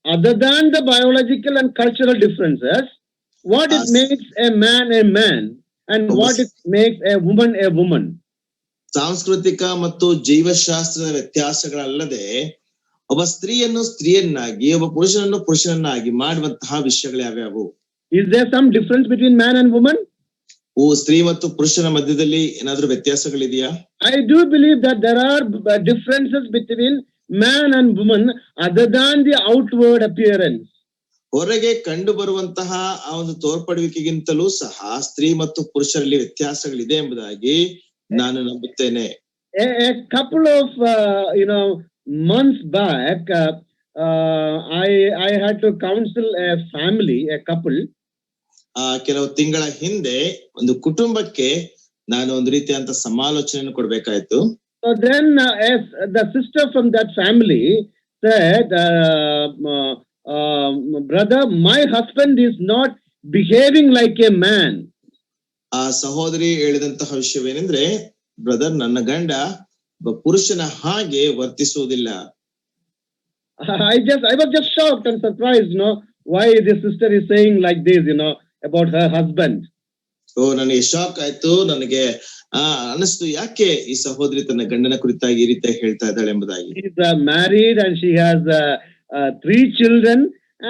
Other than the biological and cultural differences, what it makes a man and what it makes a woman. ಸಾಂಸ್ಕೃತಿಕ ಮತ್ತು ಜೀವಶಾಸ್ತ್ರದ ವ್ಯತ್ಯಾಸಗಳಲ್ಲದೆ ಒಬ್ಬ ಸ್ತ್ರೀಯನ್ನು ಸ್ತ್ರೀಯನ್ನಾಗಿ ಒಬ್ಬ ಪುರುಷನನ್ನು ಪುರುಷನನ್ನಾಗಿ ಮಾಡುವಂತಹ ವಿಷಯಗಳು ಯಾವ್ಯಾವು? Is there some difference between man and woman? ಸ್ತ್ರೀ ಮತ್ತು ಪುರುಷನ ಮಧ್ಯದಲ್ಲಿ ಏನಾದ್ರೂ ವ್ಯತ್ಯಾಸಗಳಿದೆಯಾ? I do believe that there are differences between man and woman other than the outward appearance. ಹೊರಗೆ ಕಂಡು ಬರುವಂತಹ ಆ ಒಂದು ತೋರ್ಪಡುವಿಕೆಗಿಂತಲೂ ಸಹ ಸ್ತ್ರೀ ಮತ್ತು ಪುರುಷರಲ್ಲಿ ವ್ಯತ್ಯಾಸಗಳಿದೆ ಎಂಬುದಾಗಿ ನಾನು ನಂಬುತ್ತೇನೆ. A couple of months back, I had to counsel a family, a couple. ಕೆಲವು ತಿಂಗಳ ಹಿಂದೆ ಒಂದು ಕುಟುಂಬಕ್ಕೆ ನಾನು ಒಂದು ರೀತಿಯಂತ ಸಮಾಲೋಚನೆಯನ್ನು ಕೊಡ್ಬೇಕಾಯ್ತು. So then as the sister from that family said, brother, my husband is not behaving like a man. ಆ ಸಹೋದರಿ ಹೇಳಿದಂತಹ ವಿಷಯವೇನೆಂದ್ರೆ, ಬ್ರದರ್, ನನ್ನ ಗಂಡ ಪುರುಷನ ಹಾಗೆ ವರ್ತಿಸುವುದಿಲ್ಲ. I was just shocked and surprised, why this sister is saying like this, about her husband. ನನಗೆ ಶಾಕ್ ಆಯ್ತು. ನನಗೆ ಅನಿಸ್ತು, ಯಾಕೆ ಈ ಸಹೋದರಿ ತನ್ನ ಗಂಡನ ಕುರಿತಾಗಿ ಈ ರೀತಿ ಹೇಳ್ತಾ ಇದ್ದಾಳೆ ಎಂಬುದಾಗಿ. She is married and she has 3 children,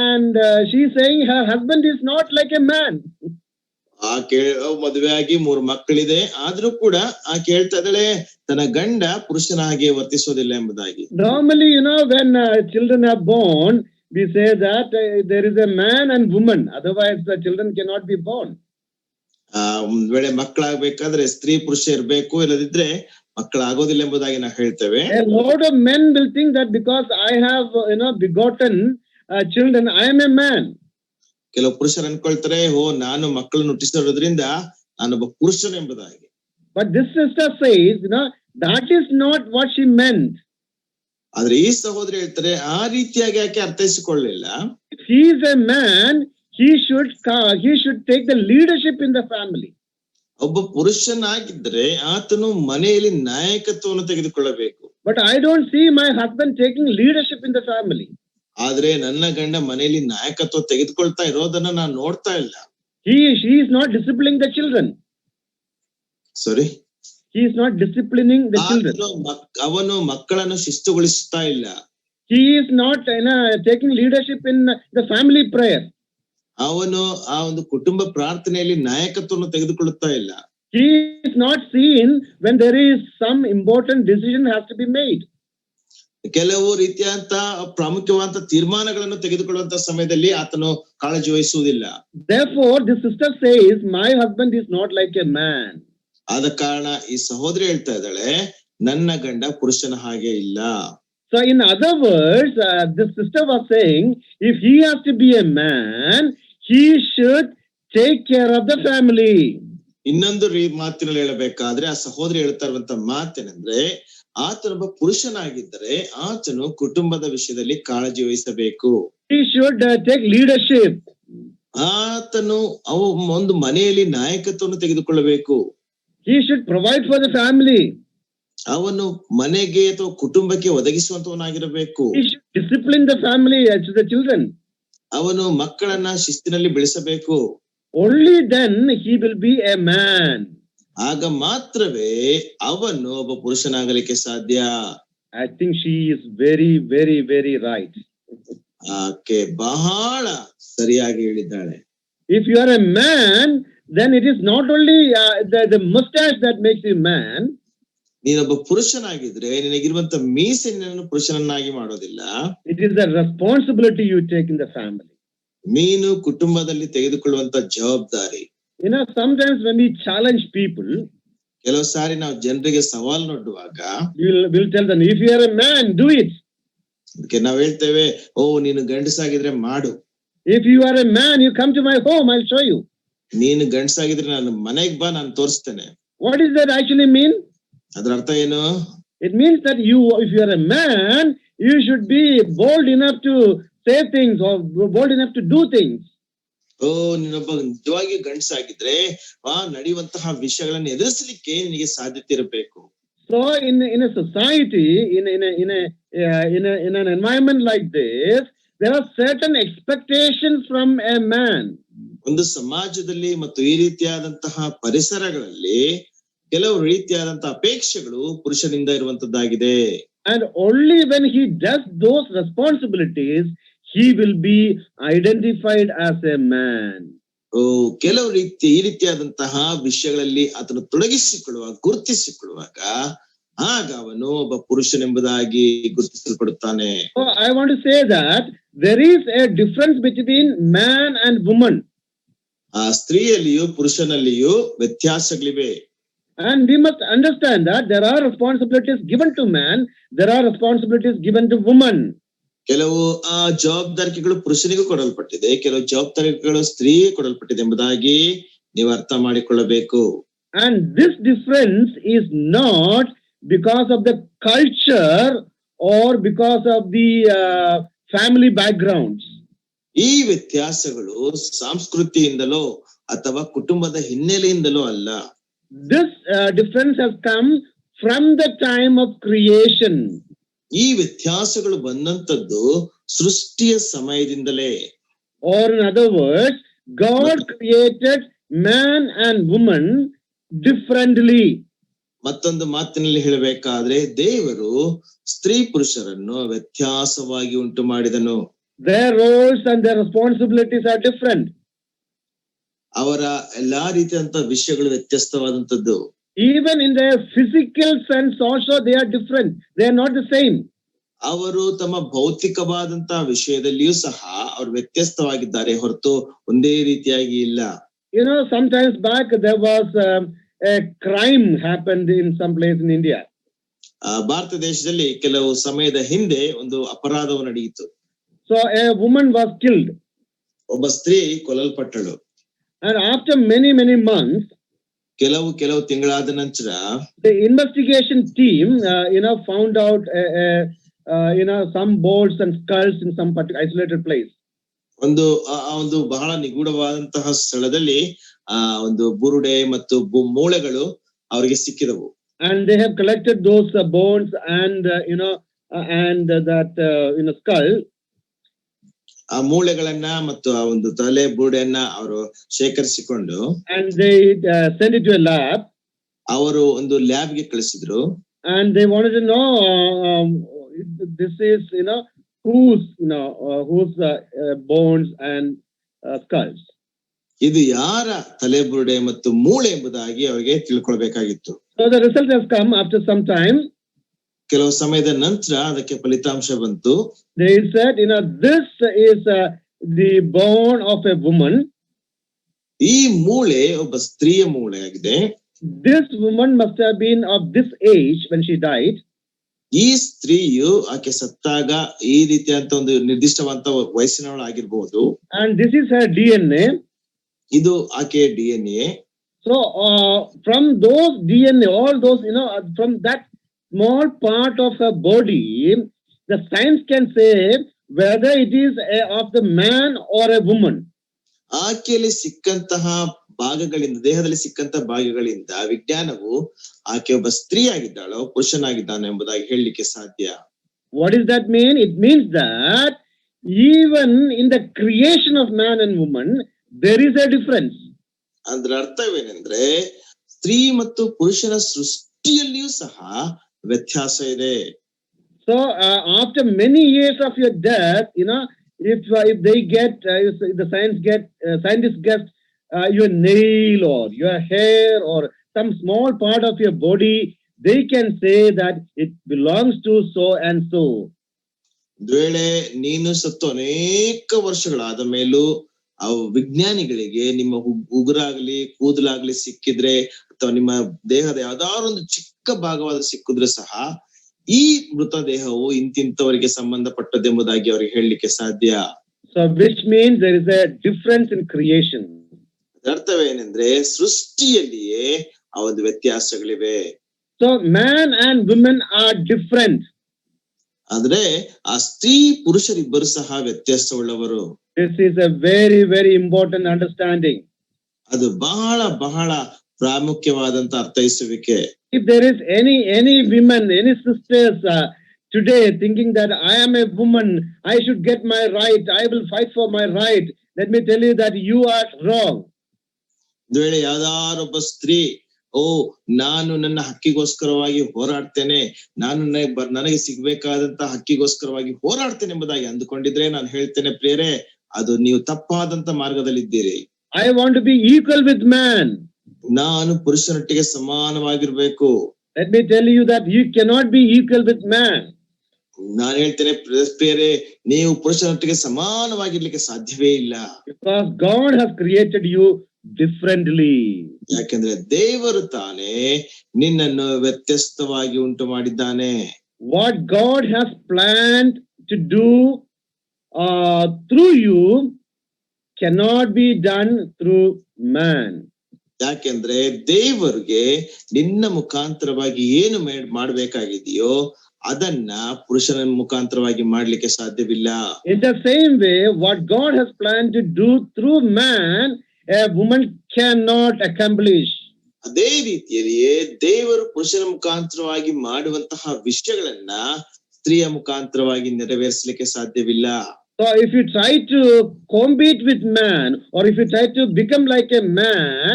and she is saying her husband is not like a man. ಮದುವೆ ಆಗಿ 3 ಮಕ್ಕಳಿದೆ, ಆದ್ರೂ ಕೂಡ ಕೇಳ್ತಾ ಇದ್ದಾಳೆ ತನ್ನ ಗಂಡ ಪುರುಷನ ಹಾಗೆ ವರ್ತಿಸೋದಿಲ್ಲ ಎಂಬುದಾಗಿ. Normally, when children are born, we say that there is a man and woman, otherwise the children cannot be born. ಒಂದ್ ವೇಳೆ ಮಕ್ಕಳಾಗಬೇಕಾದ್ರೆ ಸ್ತ್ರೀ ಪುರುಷ ಇರ್ಬೇಕು, ಇಲ್ಲದಿದ್ರೆ ಮಕ್ಕಳಾಗೋದಿಲ್ಲ ಎಂಬುದಾಗಿ ನಾವು ಹೇಳ್ತೇವೆ. A lot of men will think that because I have begotten children, I am a man. ಕೆಲವು ಪುರುಷರು ಅನ್ಕೊಳ್ತಾರೆ, ನಾನು ಮಕ್ಕಳನ್ನು ಹುಟ್ಟಿಸಿರೋದ್ರಿಂದ ನಾನೊಬ್ಬ ಪುರುಷನು ಎಂಬುದಾಗಿ. But this sister says, that is not what she meant. ಆದ್ರೆ ಈ ಸಹೋದರಿ ಹೇಳ್ತಾರೆ, ಆ ರೀತಿಯಾಗಿ ಯಾಕೆ ಅರ್ಥೈಸಿಕೊಳ್ಳಲಿಲ್ಲ. If he is a man, he should take the leadership in the family. ಒಬ್ಬ ಪುರುಷನಾಗಿದ್ರೆ ಆತನು ಮನೆಯಲ್ಲಿ ನಾಯಕತ್ವವನ್ನು ತೆಗೆದುಕೊಳ್ಳಬೇಕು. But I don't see my husband taking leadership in the family. ಆದ್ರೆ ನನ್ನ ಗಂಡ ಮನೆಯಲ್ಲಿ ನಾಯಕತ್ವ ತೆಗೆದುಕೊಳ್ತಾ ಇರೋದನ್ನ ನಾನು ನೋಡ್ತಾ ಇಲ್ಲ. She is not disciplining the children. Sorry? He is not disciplining the children. ಅವನು ಮಕ್ಕಳನ್ನು ಶಿಸ್ತುಗೊಳಿಸ್ತಾ ಇಲ್ಲ. He is not taking leadership in the family prayer. ಅವನು ಆ ಒಂದು ಕುಟುಂಬ ಪ್ರಾರ್ಥನೆಯಲ್ಲಿ ನಾಯಕತ್ವವನ್ನು ತೆಗೆದುಕೊಳ್ಳುತ್ತಾ ಇಲ್ಲ. He is not seen when there is some important decision has to be made. ಕೆಲವು ರೀತಿಯಂತ ಪ್ರಾಮುಖ್ಯವಾದ ತೀರ್ಮಾನಗಳನ್ನು ತೆಗೆದುಕೊಳ್ಳುವಂತ ಸಮಯದಲ್ಲಿ ಆತನು ಕಾಳಜಿ ವಹಿಸುವುದಿಲ್ಲ. Therefore, the sister says, my husband is not like a man. ಆದ ಕಾರಣ ಈ ಸಹೋದರಿ ಹೇಳ್ತಾ ಇದ್ದಾಳೆ, ನನ್ನ ಗಂಡ ಪುರುಷನ ಹಾಗೆ ಇಲ್ಲ. So in other words, this sister was saying, if he has to be a man, he should take care of the family. ಇನ್ನೊಂದು ಮಾತಿನಲ್ಲಿ ಹೇಳಬೇಕಾದ್ರೆ ಆ ಸಹೋದರಿ ಹೇಳ್ತಾ ಇರುವಂತ ಮಾತೇನೆಂದ್ರೆ, ಆತನೊಬ್ಬ ಪುರುಷನಾಗಿದ್ದರೆ ಆತನು ಕುಟುಂಬದ ವಿಷಯದಲ್ಲಿ ಕಾಳಜಿ ವಹಿಸಬೇಕು. He should take leadership. ಆತನು ಒಂದು ಮನೆಯಲ್ಲಿ ನಾಯಕತ್ವವನ್ನು ತೆಗೆದುಕೊಳ್ಳಬೇಕು. He should provide for the family. ಅವನು ಮನೆಗೆ ಅಥವಾ ಕುಟುಂಬಕ್ಕೆ ಒದಗಿಸುವಂತವನಾಗಿರಬೇಕು. He should discipline the family, the children. ಅವನು ಮಕ್ಕಳನ್ನ ಶಿಸ್ತಿನಲ್ಲಿ ಬೆಳೆಸಬೇಕು. Only then he will be a man. ಆಗ ಮಾತ್ರವೇ ಅವನು ಒಬ್ಬ ಪುರುಷನಾಗಲಿಕ್ಕೆ ಸಾಧ್ಯ. I think she is very, very, very right. ಆಕೆ ಬಹಳ ಸರಿಯಾಗಿ ಹೇಳಿದ್ದಾಳೆ. If you are a man, then it is not only the mustache that makes you man. ನೀನೊಬ್ಬ ಪುರುಷನಾಗಿದ್ರೆ ನಿನಗಿರುವಂತ ಮೀಸೆ ನಿನ್ನನ್ನು ಪುರುಷನನ್ನಾಗಿ ಮಾಡೋದಿಲ್ಲ. It is the responsibility you take in the family. ನೀನು ಕುಟುಂಬದಲ್ಲಿ ತೆಗೆದುಕೊಳ್ಳುವಂತ ಜವಾಬ್ದಾರಿ. Sometimes when we challenge people, ಕೆಲವು ಸಾರಿ ನಾವು ಜನರಿಗೆ ಸವಾಲು ನೋಡುವಾಗ we'll tell them, if you are a man, do it. ಅದಕ್ಕೆ ನಾವು ಹೇಳ್ತೇವೆ, ನೀನು ಗಂಡಸಾಗಿದ್ರೆ ಮಾಡು. If you are a man, you come to my home, I'll show you. ನೀನು ಗಂಡಸಾಗಿದ್ರೆ ನಾನು ಮನೆಗೆ ಬಾ, ನಾನು ತೋರಿಸ್ತೇನೆ. What does that actually mean? ಅದರ ಅರ್ಥ ಏನು? It means that if you are a man, you should be bold enough to say things or bold enough to do things. ನೀನೊಬ್ಬ ನಿಜವಾಗಿ ಗಂಡಸಾಗಿದ್ರೆ ನಡೆಯುವಂತಹ ವಿಷಯಗಳನ್ನು ಎದುರಿಸಲಿಕ್ಕೆ ನಿನಗೆ ಸಾಧ್ಯತೆ ಇರಬೇಕು. So in a society, in an environment like this, there are certain expectations from a man. ಒಂದು ಸಮಾಜದಲ್ಲಿ ಮತ್ತು ಈ ರೀತಿಯಾದಂತಹ ಪರಿಸರಗಳಲ್ಲಿ ಕೆಲವು ರೀತಿಯಾದಂತಹ ಅಪೇಕ್ಷೆಗಳು ಪುರುಷನಿಂದ ಇರುವಂತದ್ದಾಗಿದೆ. And only when he does those responsibilities, he will be identified as a man. ಕೆಲವು ಈ ರೀತಿಯಾದಂತಹ ವಿಷಯಗಳಲ್ಲಿ ಆತನು ತೊಡಗಿಸಿಕೊಳ್ಳುವಾಗ, ಗುರುತಿಸಿಕೊಳ್ಳುವಾಗ ಆಗ ಅವನು ಒಬ್ಬ ಪುರುಷನೆಂಬುದಾಗಿ ಗುರುತಿಸಲ್ಪಡುತ್ತಾನೆ. So I want to say that there is a difference between man and woman. ಆ ಸ್ತ್ರೀಯಲ್ಲಿಯೂ ಪುರುಷನಲ್ಲಿಯೂ ವ್ಯತ್ಯಾಸಗಳಿವೆ. And we must understand that there are responsibilities given to man, there are responsibilities given to woman. ಕೆಲವು ಜವಾಬ್ದಾರಿಕೆಗಳು ಪುರುಷನಿಗೂ ಕೊಡಲ್ಪಟ್ಟಿದೆ, ಕೆಲವು ಜವಾಬ್ದಾರಿಕೆಗಳು ಸ್ತ್ರೀಗೆ ಕೊಡಲ್ಪಟ್ಟಿದೆ ಎಂಬುದಾಗಿ ನೀವು ಅರ್ಥ ಮಾಡಿಕೊಳ್ಳಬೇಕು. And this difference is not because of the culture or because of the family backgrounds. ಈ ವ್ಯತ್ಯಾಸಗಳು ಸಂಸ್ಕೃತಿಯಿಂದಲೋ ಅಥವಾ ಕುಟುಂಬದ ಹಿನ್ನೆಲೆಯಿಂದಲೋ ಅಲ್ಲ. This difference has come from the time of creation. ಈ ವ್ಯತ್ಯಾಸಗಳು ಬಂದಂತದ್ದು ಸೃಷ್ಟಿಯ ಸಮಯದಿಂದಲೇ. Or in other words, God created man and woman differently. ಮತ್ತೊಂದು ಮಾತಿನಲ್ಲಿ ಹೇಳಬೇಕಾದ್ರೆ ದೇವರು ಸ್ತ್ರೀ ಪುರುಷರನ್ನು ವ್ಯತ್ಯಾಸವಾಗಿ ಉಂಟು ಮಾಡಿದನು. Their roles and their responsibilities are different. ಅವರ ಎಲ್ಲಾ ರೀತಿಯಂತ ವಿಷಯಗಳು ವ್ಯತ್ಯಸ್ತವಾದಂತದ್ದು. Even in their physical sense also they are different. They are not the same. ಅವರು ತಮ್ಮ ಭೌತಿಕವಾದಂತಹ ವಿಷಯದಲ್ಲಿಯೂ ಸಹ ಅವರು ವ್ಯತ್ಯಸ್ತವಾಗಿದ್ದಾರೆ ಹೊರತು ಒಂದೇ ರೀತಿಯಾಗಿ ಇಲ್ಲ. You know, sometimes back there was a crime happened in some place in India. Bharat ದೇಶದಲ್ಲಿ ಕೆಲವು ಸಮಯದ ಹಿಂದೆ ಒಂದು ಅಪರಾಧವು ನಡೆಯಿತು. So a woman was killed. ಒಬ್ಬ ಸ್ತ್ರೀ ಕೊಲ್ಲಲ್ಪಟ್ಟಳು. And after many months, ಕೆಲವು ತಿಂಗಳಾದ ನಂತರ the investigation team found out some bones and skulls in some particular isolated place. ಒಂದು ಬಹಳ ನಿಗೂಢವಾದಂತಹ ಸ್ಥಳದಲ್ಲಿ ಒಂದು ಬುರುಡೆ ಮತ್ತು ಮೂಳೆಗಳು ಅವರಿಗೆ ಸಿಕ್ಕಿದವು. And they have collected those bones and that skull. ಆ ಮೂಳೆಗಳನ್ನ ಮತ್ತು ಆ ಒಂದು ತಲೆ ಬುರುಡೆಯನ್ನ ಅವರು ಶೇಖರಿಸಿಕೊಂಡು and they sent it to a lab. ಅವರು ಒಂದು ಲ್ಯಾಬ್ ಗೆ ಕಳಿಸಿದ್ರು. And they wanted to know this is whose bones and skulls. ಇದು ಯಾರ ತಲೆ ಬುರುಡೆ ಮತ್ತು ಮೂಳೆ ಎಂಬುದಾಗಿ ಅವರಿಗೆ ತಿಳ್ಕೊಳ್ಬೇಕಾಗಿತ್ತು. So the result has come after some time. ಕೆಲವು ಸಮಯದ ನಂತರ ಅದಕ್ಕೆ ಫಲಿತಾಂಶ ಬಂತು. They said, this is the bone of a woman. ಈ ಮೂಳೆ ಒಬ್ಬ ಸ್ತ್ರೀಯ ಮೂಳೆ ಆಗಿದೆ. This woman must have been of this age when she died. ಈ ಸ್ತ್ರೀಯು ಆಕೆ ಸತ್ತಾಗ ಈ ರೀತಿಯಂತ ಒಂದು ನಿರ್ದಿಷ್ಟವಾದ ವಯಸ್ಸಿನವಳು ಆಗಿರಬಹುದು. And this is her DNA. ಇದು ಆಕೆಯ DNA. So from those DNA, all those from that small part of her body, the science can say whether it is of the man or a woman. ಆಕೆಯಲ್ಲಿ ಸಿಕ್ಕಂತಹ ಭಾಗಗಳಿಂದ, ದೇಹದಲ್ಲಿ ಸಿಕ್ಕಂತಹ ಭಾಗಗಳಿಂದ ವಿಜ್ಞಾನವು ಆಕೆ ಒಬ್ಬ ಸ್ತ್ರೀ ಆಗಿದ್ದಾಳೋ ಪುರುಷನಾಗಿದ್ದಾನೆ ಎಂಬುದಾಗಿ ಹೇಳಲಿಕ್ಕೆ ಸಾಧ್ಯ. What does that mean? It means that even in the creation of man and woman, there is a difference. ಅದರ ಅರ್ಥವೇನೆಂದ್ರೆ ಸ್ತ್ರೀ ಮತ್ತು ಪುರುಷನ ಸೃಷ್ಟಿಯಲ್ಲಿಯೂ ಸಹ ವ್ಯತ್ಯಾಸ ಇದೆ. So after many years of your death, if they get the scientists get your nail or your hair or some small part of your body, they can say that it belongs to so and so. ವೇಳೆ ನೀನು ಸತ್ತು ಅನೇಕ ವರ್ಷಗಳಾದ ಮೇಲೂ ವಿಜ್ಞಾನಿಗಳಿಗೆ ನಿಮ್ಮ ಉಗುರಾಗ್ಲಿ ಕೂದಲಾಗ್ಲಿ ಸಿಕ್ಕಿದ್ರೆ ಅಥವಾ ನಿಮ್ಮ ದೇಹದ ಯಾವ್ದಾದ್ರು ಒಂದು ಚಿಕ್ಕ ಭಾಗವಾದ ಸಿಕ್ಕಿದ್ರೆ ಸಹ ಈ ಮೃತದೇಹವು ಇಂತಿಂತವರಿಗೆ ಸಂಬಂಧಪಟ್ಟದೆಂಬುದಾಗಿ ಅವರಿಗೆ ಹೇಳಲಿಕ್ಕೆ ಸಾಧ್ಯ. So which means there is a difference in creation. ಅರ್ಥವೇನೆಂದ್ರೆ ಸೃಷ್ಟಿಯಲ್ಲಿಯೇ ಆ ಒಂದು ವ್ಯತ್ಯಾಸಗಳಿವೆ. So man and women are different. ಆದ್ರೆ ಆ ಸ್ತ್ರೀ ಪುರುಷರಿಬ್ಬರು ಸಹ ವ್ಯತ್ಯಾಸವುಳ್ಳವರು. This is a very important understanding. ಅದು ಬಹಳ ಪ್ರಾಮುಖ್ಯವಾದಂತ ಅರ್ಥೈಸುವಿಕೆ. if there is any women, any sisters today thinking that I am a woman, I should get my right, I will fight for my right, let me tell you that you are wrong. ಒಂದು ವೇಳೆ ಯಾವ್ದಾರೊಬ್ಬ ಸ್ತ್ರೀ ನಾನು ನನ್ನ ಹಕ್ಕಿಗೋಸ್ಕರವಾಗಿ ಹೋರಾಡ್ತೇನೆ, ನಾನು ನನಗೆ ಸಿಗ್ಬೇಕಾದಂತ ಹಕ್ಕಿಗೋಸ್ಕರವಾಗಿ ಹೋರಾಡ್ತೇನೆ ಎಂಬುದಾಗಿ ಅಂದುಕೊಂಡಿದ್ರೆ ನಾನು ಹೇಳ್ತೇನೆ ಪ್ರಿಯರೇ, ಅದು ನೀವು ತಪ್ಪಾದಂತ ಮಾರ್ಗದಲ್ಲಿದ್ದೀರಿ. I want to be equal with man. ನಾನು ಪುರುಷನೊಟ್ಟಿಗೆ ಸಮಾನವಾಗಿರ್ಬೇಕು. Let me tell you that you cannot be equal with man. ನಾನು ಹೇಳ್ತೇನೆ ಪ್ರಿಯರೇ, ನೀವು ಪುರುಷನೊಟ್ಟಿಗೆ ಸಮಾನವಾಗಿರ್ಲಿಕ್ಕೆ ಸಾಧ್ಯವೇ ಇಲ್ಲ. Because God has created you differently. ಯಾಕೆಂದ್ರೆ ದೇವರು ತಾನೇ ನಿನ್ನನ್ನು ವ್ಯತ್ಯಸ್ತವಾಗಿ ಉಂಟು ಮಾಡಿದ್ದಾನೆ. What God has planned to do through you cannot be done through man. ಯಾಕೆಂದ್ರೆ ದೇವರಿಗೆ ನಿನ್ನ ಮುಖಾಂತರವಾಗಿ ಏನು ಮಾಡಬೇಕಾಗಿದೆಯೋ ಅದನ್ನ ಪುರುಷನ ಮುಖಾಂತರವಾಗಿ ಮಾಡ್ಲಿಕ್ಕೆ ಸಾಧ್ಯವಿಲ್ಲ. In the same way, what God has planned to do through man, a woman cannot accomplish. ಅದೇ ರೀತಿಯಲ್ಲಿಯೇ ದೇವರು ಪುರುಷನ ಮುಖಾಂತರವಾಗಿ ಮಾಡುವಂತಹ ವಿಷಯಗಳನ್ನ ಸ್ತ್ರೀಯ ಮುಖಾಂತರವಾಗಿ ನೆರವೇರಿಸಲಿಕ್ಕೆ ಸಾಧ್ಯವಿಲ್ಲ. So if you try to compete with man, or if you try to become like a man,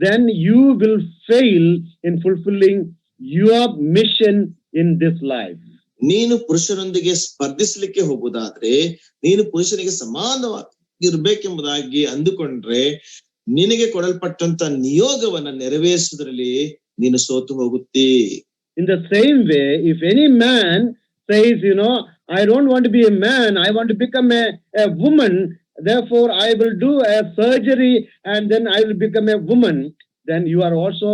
then you will fail in fulfilling your mission in this life. ನೀನು ಪುರುಷನೊಂದಿಗೆ ಸ್ಪರ್ಧಿಸಲಿಕ್ಕೆ ಹೋಗುವುದಾದ್ರೆ, ನೀನು ಪುರುಷನಿಗೆ ಸಮಾನವಾಗಿರ್ಬೇಕೆಂಬುದಾಗಿ ಅಂದುಕೊಂಡ್ರೆ ನಿನಗೆ ಕೊಡಲ್ಪಟ್ಟಂತ ನಿಯೋಗವನ್ನ ನೆರವೇರಿಸುವುದರಲ್ಲಿ ನೀನು ಸೋತು ಹೋಗುತ್ತಿ. In the same way, if any man says, I don't want to be a man, I want to become a woman, therefore I will do a surgery and then I will become a woman, then you are also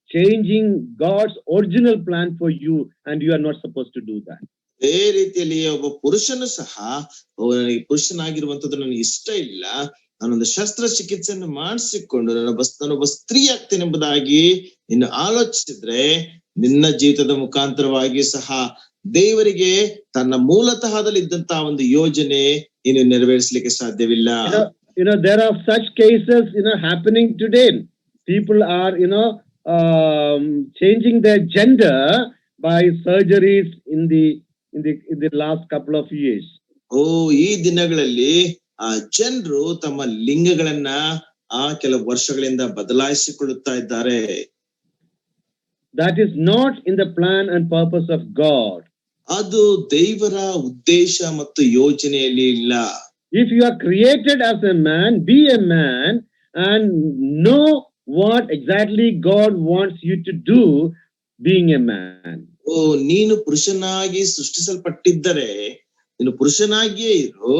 changing God's original plan for you, and you are not supposed to do that. ಅದೇ ರೀತಿಯಲ್ಲಿ ಒಬ್ಬ ಪುರುಷನು ಸಹ ನನಗೆ ಪುರುಷನಾಗಿರುವಂತದ್ದು ನನಗೆ ಇಷ್ಟ ಇಲ್ಲ, ನಾನೊಂದು ಶಸ್ತ್ರ ಚಿಕಿತ್ಸೆಯನ್ನು ಮಾಡಿಸಿಕೊಂಡು ನಾನೊಬ್ಬ ಸ್ತ್ರೀ ಆಗ್ತೇನೆ ಎಂಬುದಾಗಿ ಇನ್ನು ಆಲೋಚಿಸಿದ್ರೆ ನಿನ್ನ ಜೀವಿತದ ಮುಖಾಂತರವಾಗಿ ಸಹ ದೇವರಿಗೆ ತನ್ನ ಮೂಲತಃದಲ್ಲಿ ಇದ್ದಂತಹ ಒಂದು ಯೋಜನೆ ನೀನು ನೆರವೇರಿಸಲಿಕ್ಕೆ ಸಾಧ್ಯವಿಲ್ಲ. There are such cases happening today. People are changing their gender by surgeries in the last couple of years. ಈ ದಿನಗಳಲ್ಲಿ ಜನರು ತಮ್ಮ ಲಿಂಗಗಳನ್ನ ಕೆಲವು ವರ್ಷಗಳಿಂದ ಬದಲಾಯಿಸಿಕೊಳ್ಳುತ್ತಾ ಇದ್ದಾರೆ. That is not in the plan and purpose of God. ಅದು ದೇವರ ಉದ್ದೇಶ ಮತ್ತು ಯೋಜನೆಯಲ್ಲಿ ಇಲ್ಲ. If you are created as a man, be a man and know what exactly God wants you to do being a man. ನೀನು ಪುರುಷನಾಗಿ ಸೃಷ್ಟಿಸಲ್ಪಟ್ಟಿದ್ದರೆ ನೀನು ಪುರುಷನಾಗಿಯೇ ಇರು,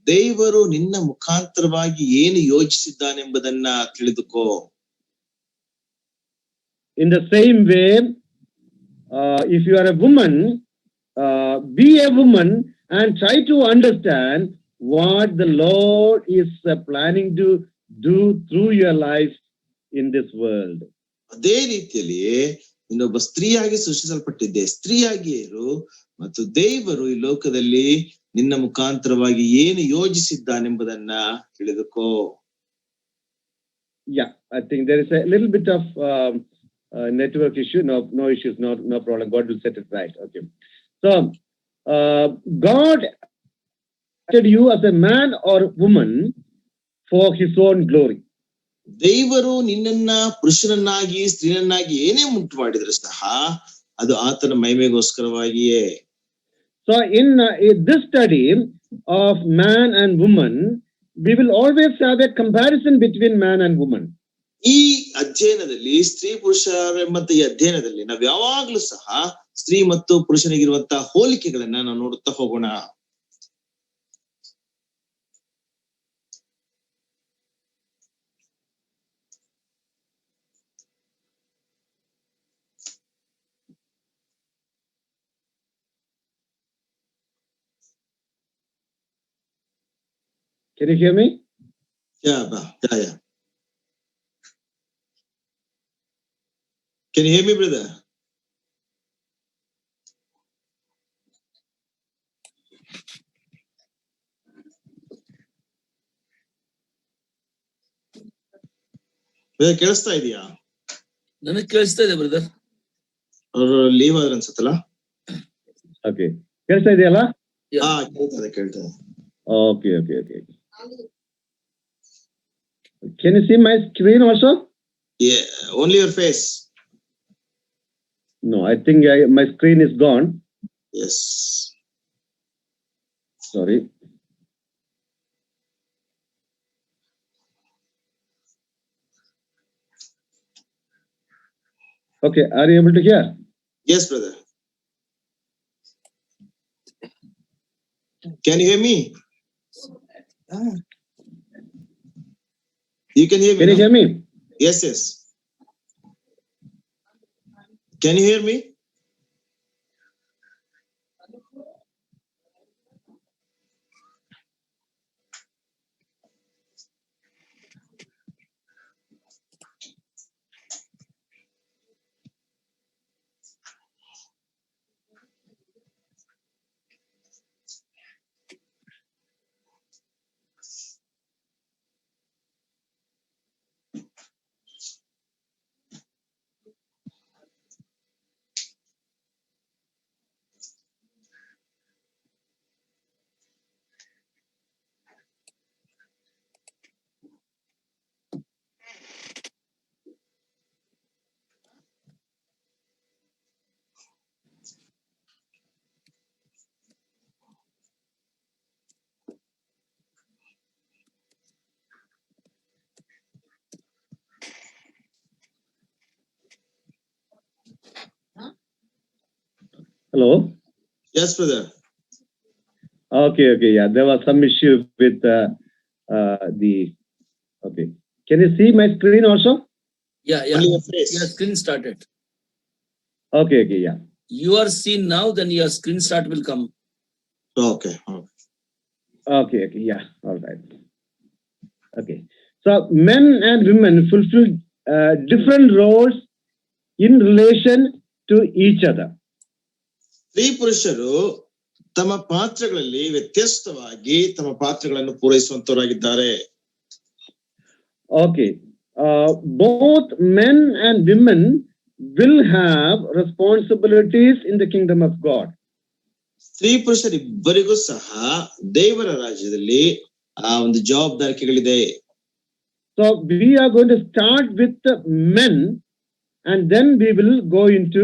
ದೇವರು ನಿನ್ನ ಮುಖಾಂತರವಾಗಿ ಏನು ಯೋಚಿಸಿದ್ದಾನೆಂಬುದನ್ನ ತಿಳಿದುಕೋ. In the same way, if you are a woman, be a woman and try to understand what the Lord is planning to do through your life in this world. ಅದೇ ರೀತಿಯಲ್ಲಿ ಇನ್ನೊಬ್ಬ ಸ್ತ್ರೀಯಾಗಿ ಸೃಷ್ಟಿಸಲ್ಪಟ್ಟಿದ್ದೆ, ಸ್ತ್ರೀಯಾಗಿಯೇ ಇರು ಮತ್ತು ದೇವರು ಈ ಲೋಕದಲ್ಲಿ ನಿನ್ನ ಮುಖಾಂತರವಾಗಿ ಏನು ಯೋಜಿಸಿದ್ದಾನೆಂಬುದನ್ನ ತಿಳಿದುಕೋ. Yeah, I think there is a little bit of network issue. No issues, no problem. God will set it right. Okay. So, God created you as a man or woman for His own glory. ದೇವರು ನಿನ್ನನ್ನ ಪುರುಷನನ್ನಾಗಿ ಸ್ತ್ರೀಯನ್ನಾಗಿ ಏನೇ ಉಂಟು ಮಾಡಿದ್ರು ಸಹ ಅದು ಆತನ ಮಹಿಮೆಗೋಸ್ಕರವಾಗಿಯೇ. So in this study of man and woman, we will always have a comparison between man and woman. ಈ ಅಧ್ಯಯನದಲ್ಲಿ ಸ್ತ್ರೀ ಪುರುಷರ ಎಂಬಂತ ಈ ಅಧ್ಯಯನದಲ್ಲಿ ನಾವು ಯಾವಾಗ್ಲೂ ಸಹ ಸ್ತ್ರೀ ಮತ್ತು ಪುರುಷನಿಗಿರುವಂತಹ ಹೋಲಿಕೆಗಳನ್ನ ನಾವು ನೋಡುತ್ತಾ ಹೋಗೋಣ. Can you hear me? Yeah. Can you hear me, brother? ಕೇಳಿಸ್ತಾ ಇದೆಯಾ? ನನಗೆ ಕೇಳಿಸ್ತಾ ಇದೆ ಬ್ರದರ್. ಅವರು ಲೀವ್ ಆದ್ರ ಅನ್ಸತ್ತಲ್ಲ. ಓಕೆ, ಕೇಳ್ತಾ ಇದೆಯಲ್ಲ? ಹಾ, ಕೇಳ್ತದೆ. Okay. Can you see my screen also? Yeah, only your face. No, I think my screen is gone. Yes. Sorry. Okay, are you able to hear? Yes, brother. Can you hear me? You can hear me? Can you no? hear me? Yes. Can you hear me? Hello? Yes, brother. Okay, yeah. There was some issue with the. Okay. Can you see my screen also? Yeah. Only your face. Your screen started. Okay, yeah. You are seen now, then your screen start will come. Okay. Okay, yeah. All right. Okay. So men and women fulfill different roles in relation to each other. ಸ್ತ್ರೀ ಪುರುಷರು ತಮ್ಮ ಪಾತ್ರಗಳಲ್ಲಿ ವ್ಯತ್ಯಸ್ತವಾಗಿ ತಮ್ಮ ಪಾತ್ರಗಳನ್ನು ಪೂರೈಸುವಂತವರಾಗಿದ್ದಾರೆ. Okay. Both men and women will have responsibilities in the kingdom of God. ಸ್ತ್ರೀ ಪುರುಷರಿಬ್ಬರಿಗೂ ಸಹ ದೇವರ ರಾಜ್ಯದಲ್ಲಿ ಆ ಒಂದು ಜವಾಬ್ದಾರಿಕೆಗಳಿದೆ. So we are going to start with the men and then we will go into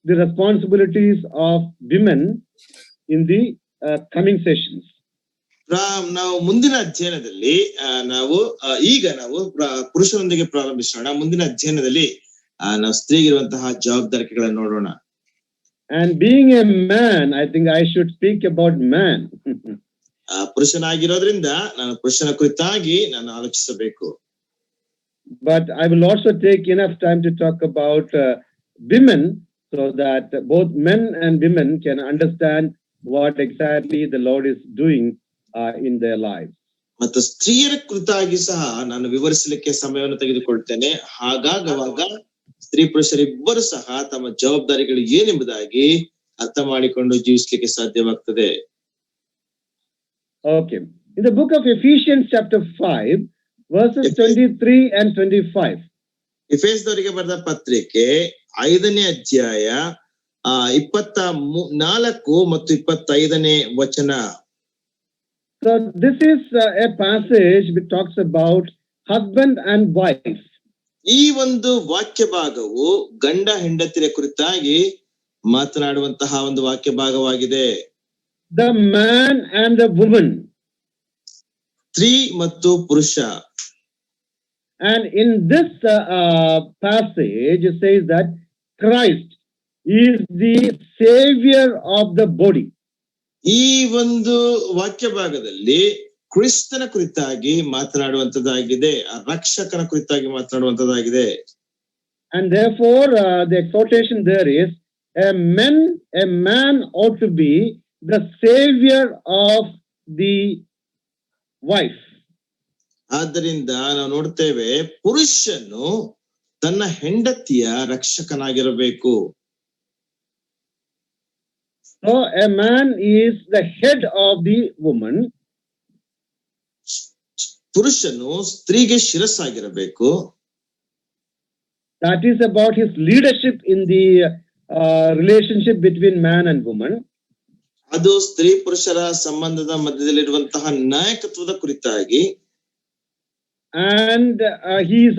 the responsibilities of women in the coming sessions. ನಾವು ಮುಂದಿನ ಅಧ್ಯಯನದಲ್ಲಿ ಈಗ ನಾವು ಪುರುಷರೊಂದಿಗೆ ಪ್ರಾರಂಭಿಸೋಣ. ಮುಂದಿನ ಅಧ್ಯಯನದಲ್ಲಿ ನಾವು ಸ್ತ್ರೀಗಿರುವಂತಹ ಜವಾಬ್ದಾರಿಕೆಗಳನ್ನು ನೋಡೋಣ. And being a man, I think I should speak about man. ಪುರುಷನಾಗಿರೋದ್ರಿಂದ ನಾನು ಪುರುಷನ ಕುರಿತಾಗಿ ನಾನು ಆಲೋಚಿಸಬೇಕು. But I will also take enough time to talk about women so that both men and women can understand what exactly the Lord is doing in their lives. ಮತ್ತು ಸ್ತ್ರೀಯರ ಕುರಿತಾಗಿ ಸಹ ನಾನು ವಿವರಿಸಲಿಕ್ಕೆ ಸಮಯವನ್ನು ತೆಗೆದುಕೊಳ್ತೇನೆ. ಹಾಗಾಗವಾಗ ಸ್ತ್ರೀ ಪುರುಷರಿಬ್ಬರು ಸಹ ತಮ್ಮ ಜವಾಬ್ದಾರಿಗಳು ಏನೆಂಬುದಾಗಿ ಅರ್ಥ ಮಾಡಿಕೊಂಡು ಜೀವಿಸಲಿಕ್ಕೆ ಸಾಧ್ಯವಾಗ್ತದೆ. Okay. In the book of Ephesians chapter 5, verses 23 and 25. ಎಫೆಸದವರಿಗೆ ಬರೆದ ಪತ್ರಿಕೆ 5ನೇ ಅಧ್ಯಾಯ 24 ಮತ್ತು 25ನೇ ವಚನ. So this is a passage which talks about husband and wife. ಈ ಒಂದು ವಾಕ್ಯ ಭಾಗವು ಗಂಡ ಹೆಂಡತಿಯ ಕುರಿತಾಗಿ ಮಾತನಾಡುವಂತಹ ಒಂದು ವಾಕ್ಯ ಭಾಗವಾಗಿದೆ. The man and the woman. ಸ್ತ್ರೀ ಮತ್ತು ಪುರುಷ. And in this passage it says that Christ is the savior of the body. ಈ ಒಂದು ವಾಕ್ಯ ಭಾಗದಲ್ಲಿ ಕ್ರಿಸ್ತನ ಕುರಿತಾಗಿ ಮಾತನಾಡುವಂತದ್ದಾಗಿದೆ, ರಕ್ಷಕನ ಕುರಿತಾಗಿ ಮಾತನಾಡುವಂತದ್ದಾಗಿದೆ. And therefore the exhortation there is a man ought to be the savior of the wife. ಆದ್ದರಿಂದ ನಾವು ನೋಡ್ತೇವೆ ಪುರುಷನು ತನ್ನ ಹೆಂಡತಿಯ ರಕ್ಷಕನಾಗಿರಬೇಕು. So a man is the head of the woman. ಪುರುಷನು ಸ್ತ್ರೀಗೆ ಶಿರಸ್ಸಾಗಿರಬೇಕು. That is about his leadership in the relationship between man and woman. ಅದು ಸ್ತ್ರೀ ಪುರುಷರ ಸಂಬಂಧದ ಮಧ್ಯದಲ್ಲಿರುವಂತಹ ನಾಯಕತ್ವದ ಕುರಿತಾಗಿ. And he is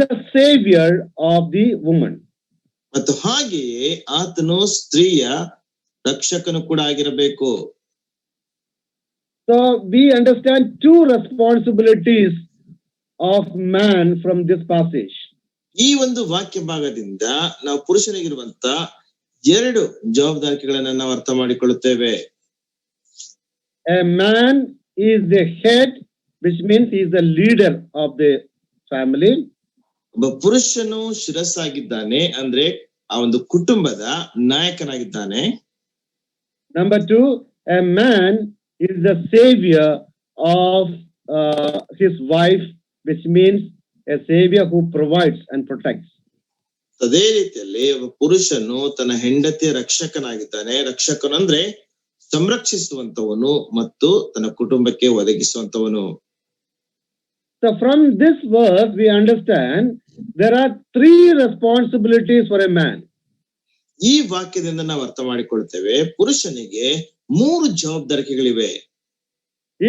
the savior of the woman. ಮತ್ತು ಹಾಗೆಯೇ ಆತನು ಸ್ತ್ರೀಯ ರಕ್ಷಕನು ಕೂಡ ಆಗಿರಬೇಕು. So we understand two responsibilities of man from this passage. ಈ ಒಂದು ವಾಕ್ಯ ಭಾಗದಿಂದ ನಾವು ಪುರುಷನಿಗಿರುವಂತ ಎರಡು ಜವಾಬ್ದಾರಿಕೆಗಳನ್ನ ನಾವು ಅರ್ಥ ಮಾಡಿಕೊಳ್ಳುತ್ತೇವೆ. A man is the head, which means he is the leader of the family. ಒಬ್ಬ ಪುರುಷನು ಶಿರಸ್ಸಾಗಿದ್ದಾನೆ, ಅಂದ್ರೆ ಆ ಒಂದು ಕುಟುಂಬದ ನಾಯಕನಾಗಿದ್ದಾನೆ. Number two, a man is the savior of his wife, which means a savior who provides and protects. ಅದೇ ರೀತಿಯಲ್ಲಿ ಒಬ್ಬ ಪುರುಷನು ತನ್ನ ಹೆಂಡತಿಯ ರಕ್ಷಕನಾಗಿದ್ದಾನೆ. ರಕ್ಷಕನು ಅಂದ್ರೆ ಸಂರಕ್ಷಿಸುವಂತವನು ಮತ್ತು ತನ್ನ ಕುಟುಂಬಕ್ಕೆ ಒದಗಿಸುವಂತವನು. So from this verse we understand there are three responsibilities for a man. ಈ ವಾಕ್ಯದಿಂದ ನಾವು ಅರ್ಥ ಮಾಡಿಕೊಳ್ತೇವೆ ಪುರುಷನಿಗೆ ಮೂರು ಜವಾಬ್ದಾರಿಕೆಗಳಿವೆ.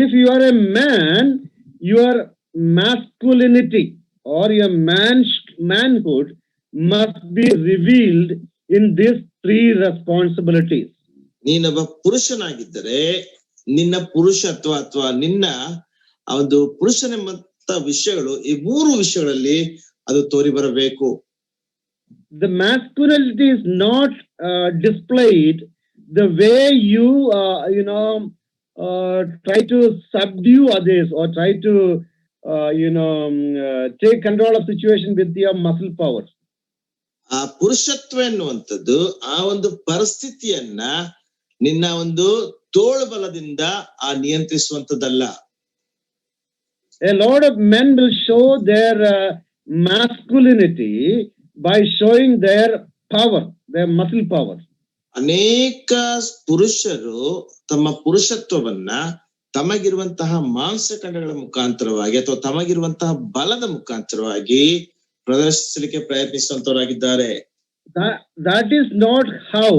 If you are a man, your masculinity or your manhood must be revealed in these three responsibilities. ನೀನೊಬ್ಬ ಪುರುಷನಾಗಿದ್ದರೆ ನಿನ್ನ ಪುರುಷತ್ವ ಅಥವಾ ನಿನ್ನ ಒಂದು ಪುರುಷನೆಂಬಂತ ವಿಷಯಗಳು ಈ ಮೂರು ವಿಷಯಗಳಲ್ಲಿ ಅದು ತೋರಿ ಬರಬೇಕು. The masculinity is not displayed the way you try to subdue others or try to take control of situation with your muscle power. ಆ ಪುರುಷತ್ವ ಎನ್ನುವಂಥದ್ದು ಆ ಒಂದು ಪರಿಸ್ಥಿತಿಯನ್ನ ನಿನ್ನ ಒಂದು ತೋಳ್ಬಲದಿಂದ ನಿಯಂತ್ರಿಸುವಂತದ್ದಲ್ಲ. A lot of men will show their masculinity by showing their power, their muscle power. ಅನೇಕ ಪುರುಷರು ತಮ್ಮ ಪುರುಷತ್ವವನ್ನ ತಮಗಿರುವಂತಹ ಮಾಂಸಖಂಡಗಳ ಮುಖಾಂತರವಾಗಿ ಅಥವಾ ತಮಗಿರುವಂತಹ ಬಲದ ಮುಖಾಂತರವಾಗಿ ಪ್ರದರ್ಶಿಸಲಿಕ್ಕೆ ಪ್ರಯತ್ನಿಸುವಂತವರಾಗಿದ್ದಾರೆ. That is not how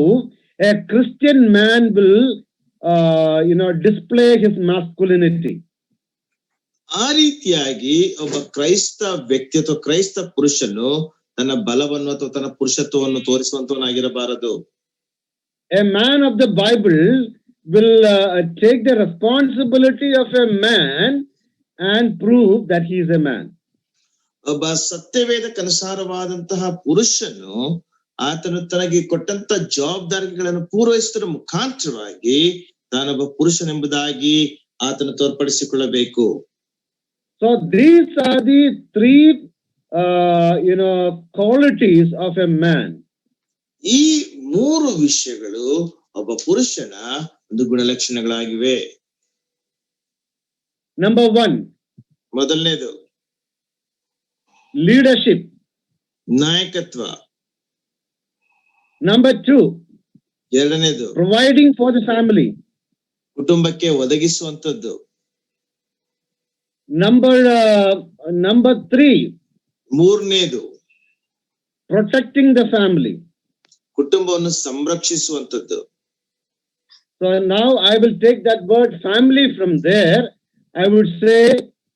a Christian man will display his masculinity. ಆ ರೀತಿಯಾಗಿ ಒಬ್ಬ ಕ್ರೈಸ್ತ ವ್ಯಕ್ತಿ ಅಥವಾ ಕ್ರೈಸ್ತ ಪುರುಷನು ತನ್ನ ಬಲವನ್ನು ಅಥವಾ ತನ್ನ ಪುರುಷತ್ವವನ್ನು ತೋರಿಸುವಂತವನಾಗಿರಬಾರದು. A man of the Bible will take the responsibility of a man and prove that he is a man. ಒಬ್ಬ ಸತ್ಯವೇದಕ್ಕನುಸಾರವಾದಂತಹ ಪುರುಷನು ಆತನು ತನಗೆ ಕೊಟ್ಟಂತ ಜವಾಬ್ದಾರಿಗಳನ್ನು ಪೂರೈಸುವುದರ ಮುಖಾಂತರವಾಗಿ ತಾನೊಬ್ಬ ಪುರುಷನೆಂಬುದಾಗಿ ಆತನು ತೋರ್ಪಡಿಸಿಕೊಳ್ಳಬೇಕು. So these are the three qualities of a man. ಈ ಮೂರು ವಿಷಯಗಳು ಒಬ್ಬ ಪುರುಷನ ಒಂದು ಗುಣಲಕ್ಷಣಗಳಾಗಿವೆ. Number one, ಮೊದಲನೇದು leadership. ನಾಯಕತ್ವ. Number two, ಎರಡನೇದು providing for the family. ಕುಟುಂಬಕ್ಕೆ ಒದಗಿಸುವಂತದ್ದು. Number three, ಮೂರನೇದು protecting the family. ಕುಟುಂಬವನ್ನು ಸಂರಕ್ಷಿಸುವಂತದ್ದು. So now I will take that word family from there. I would say,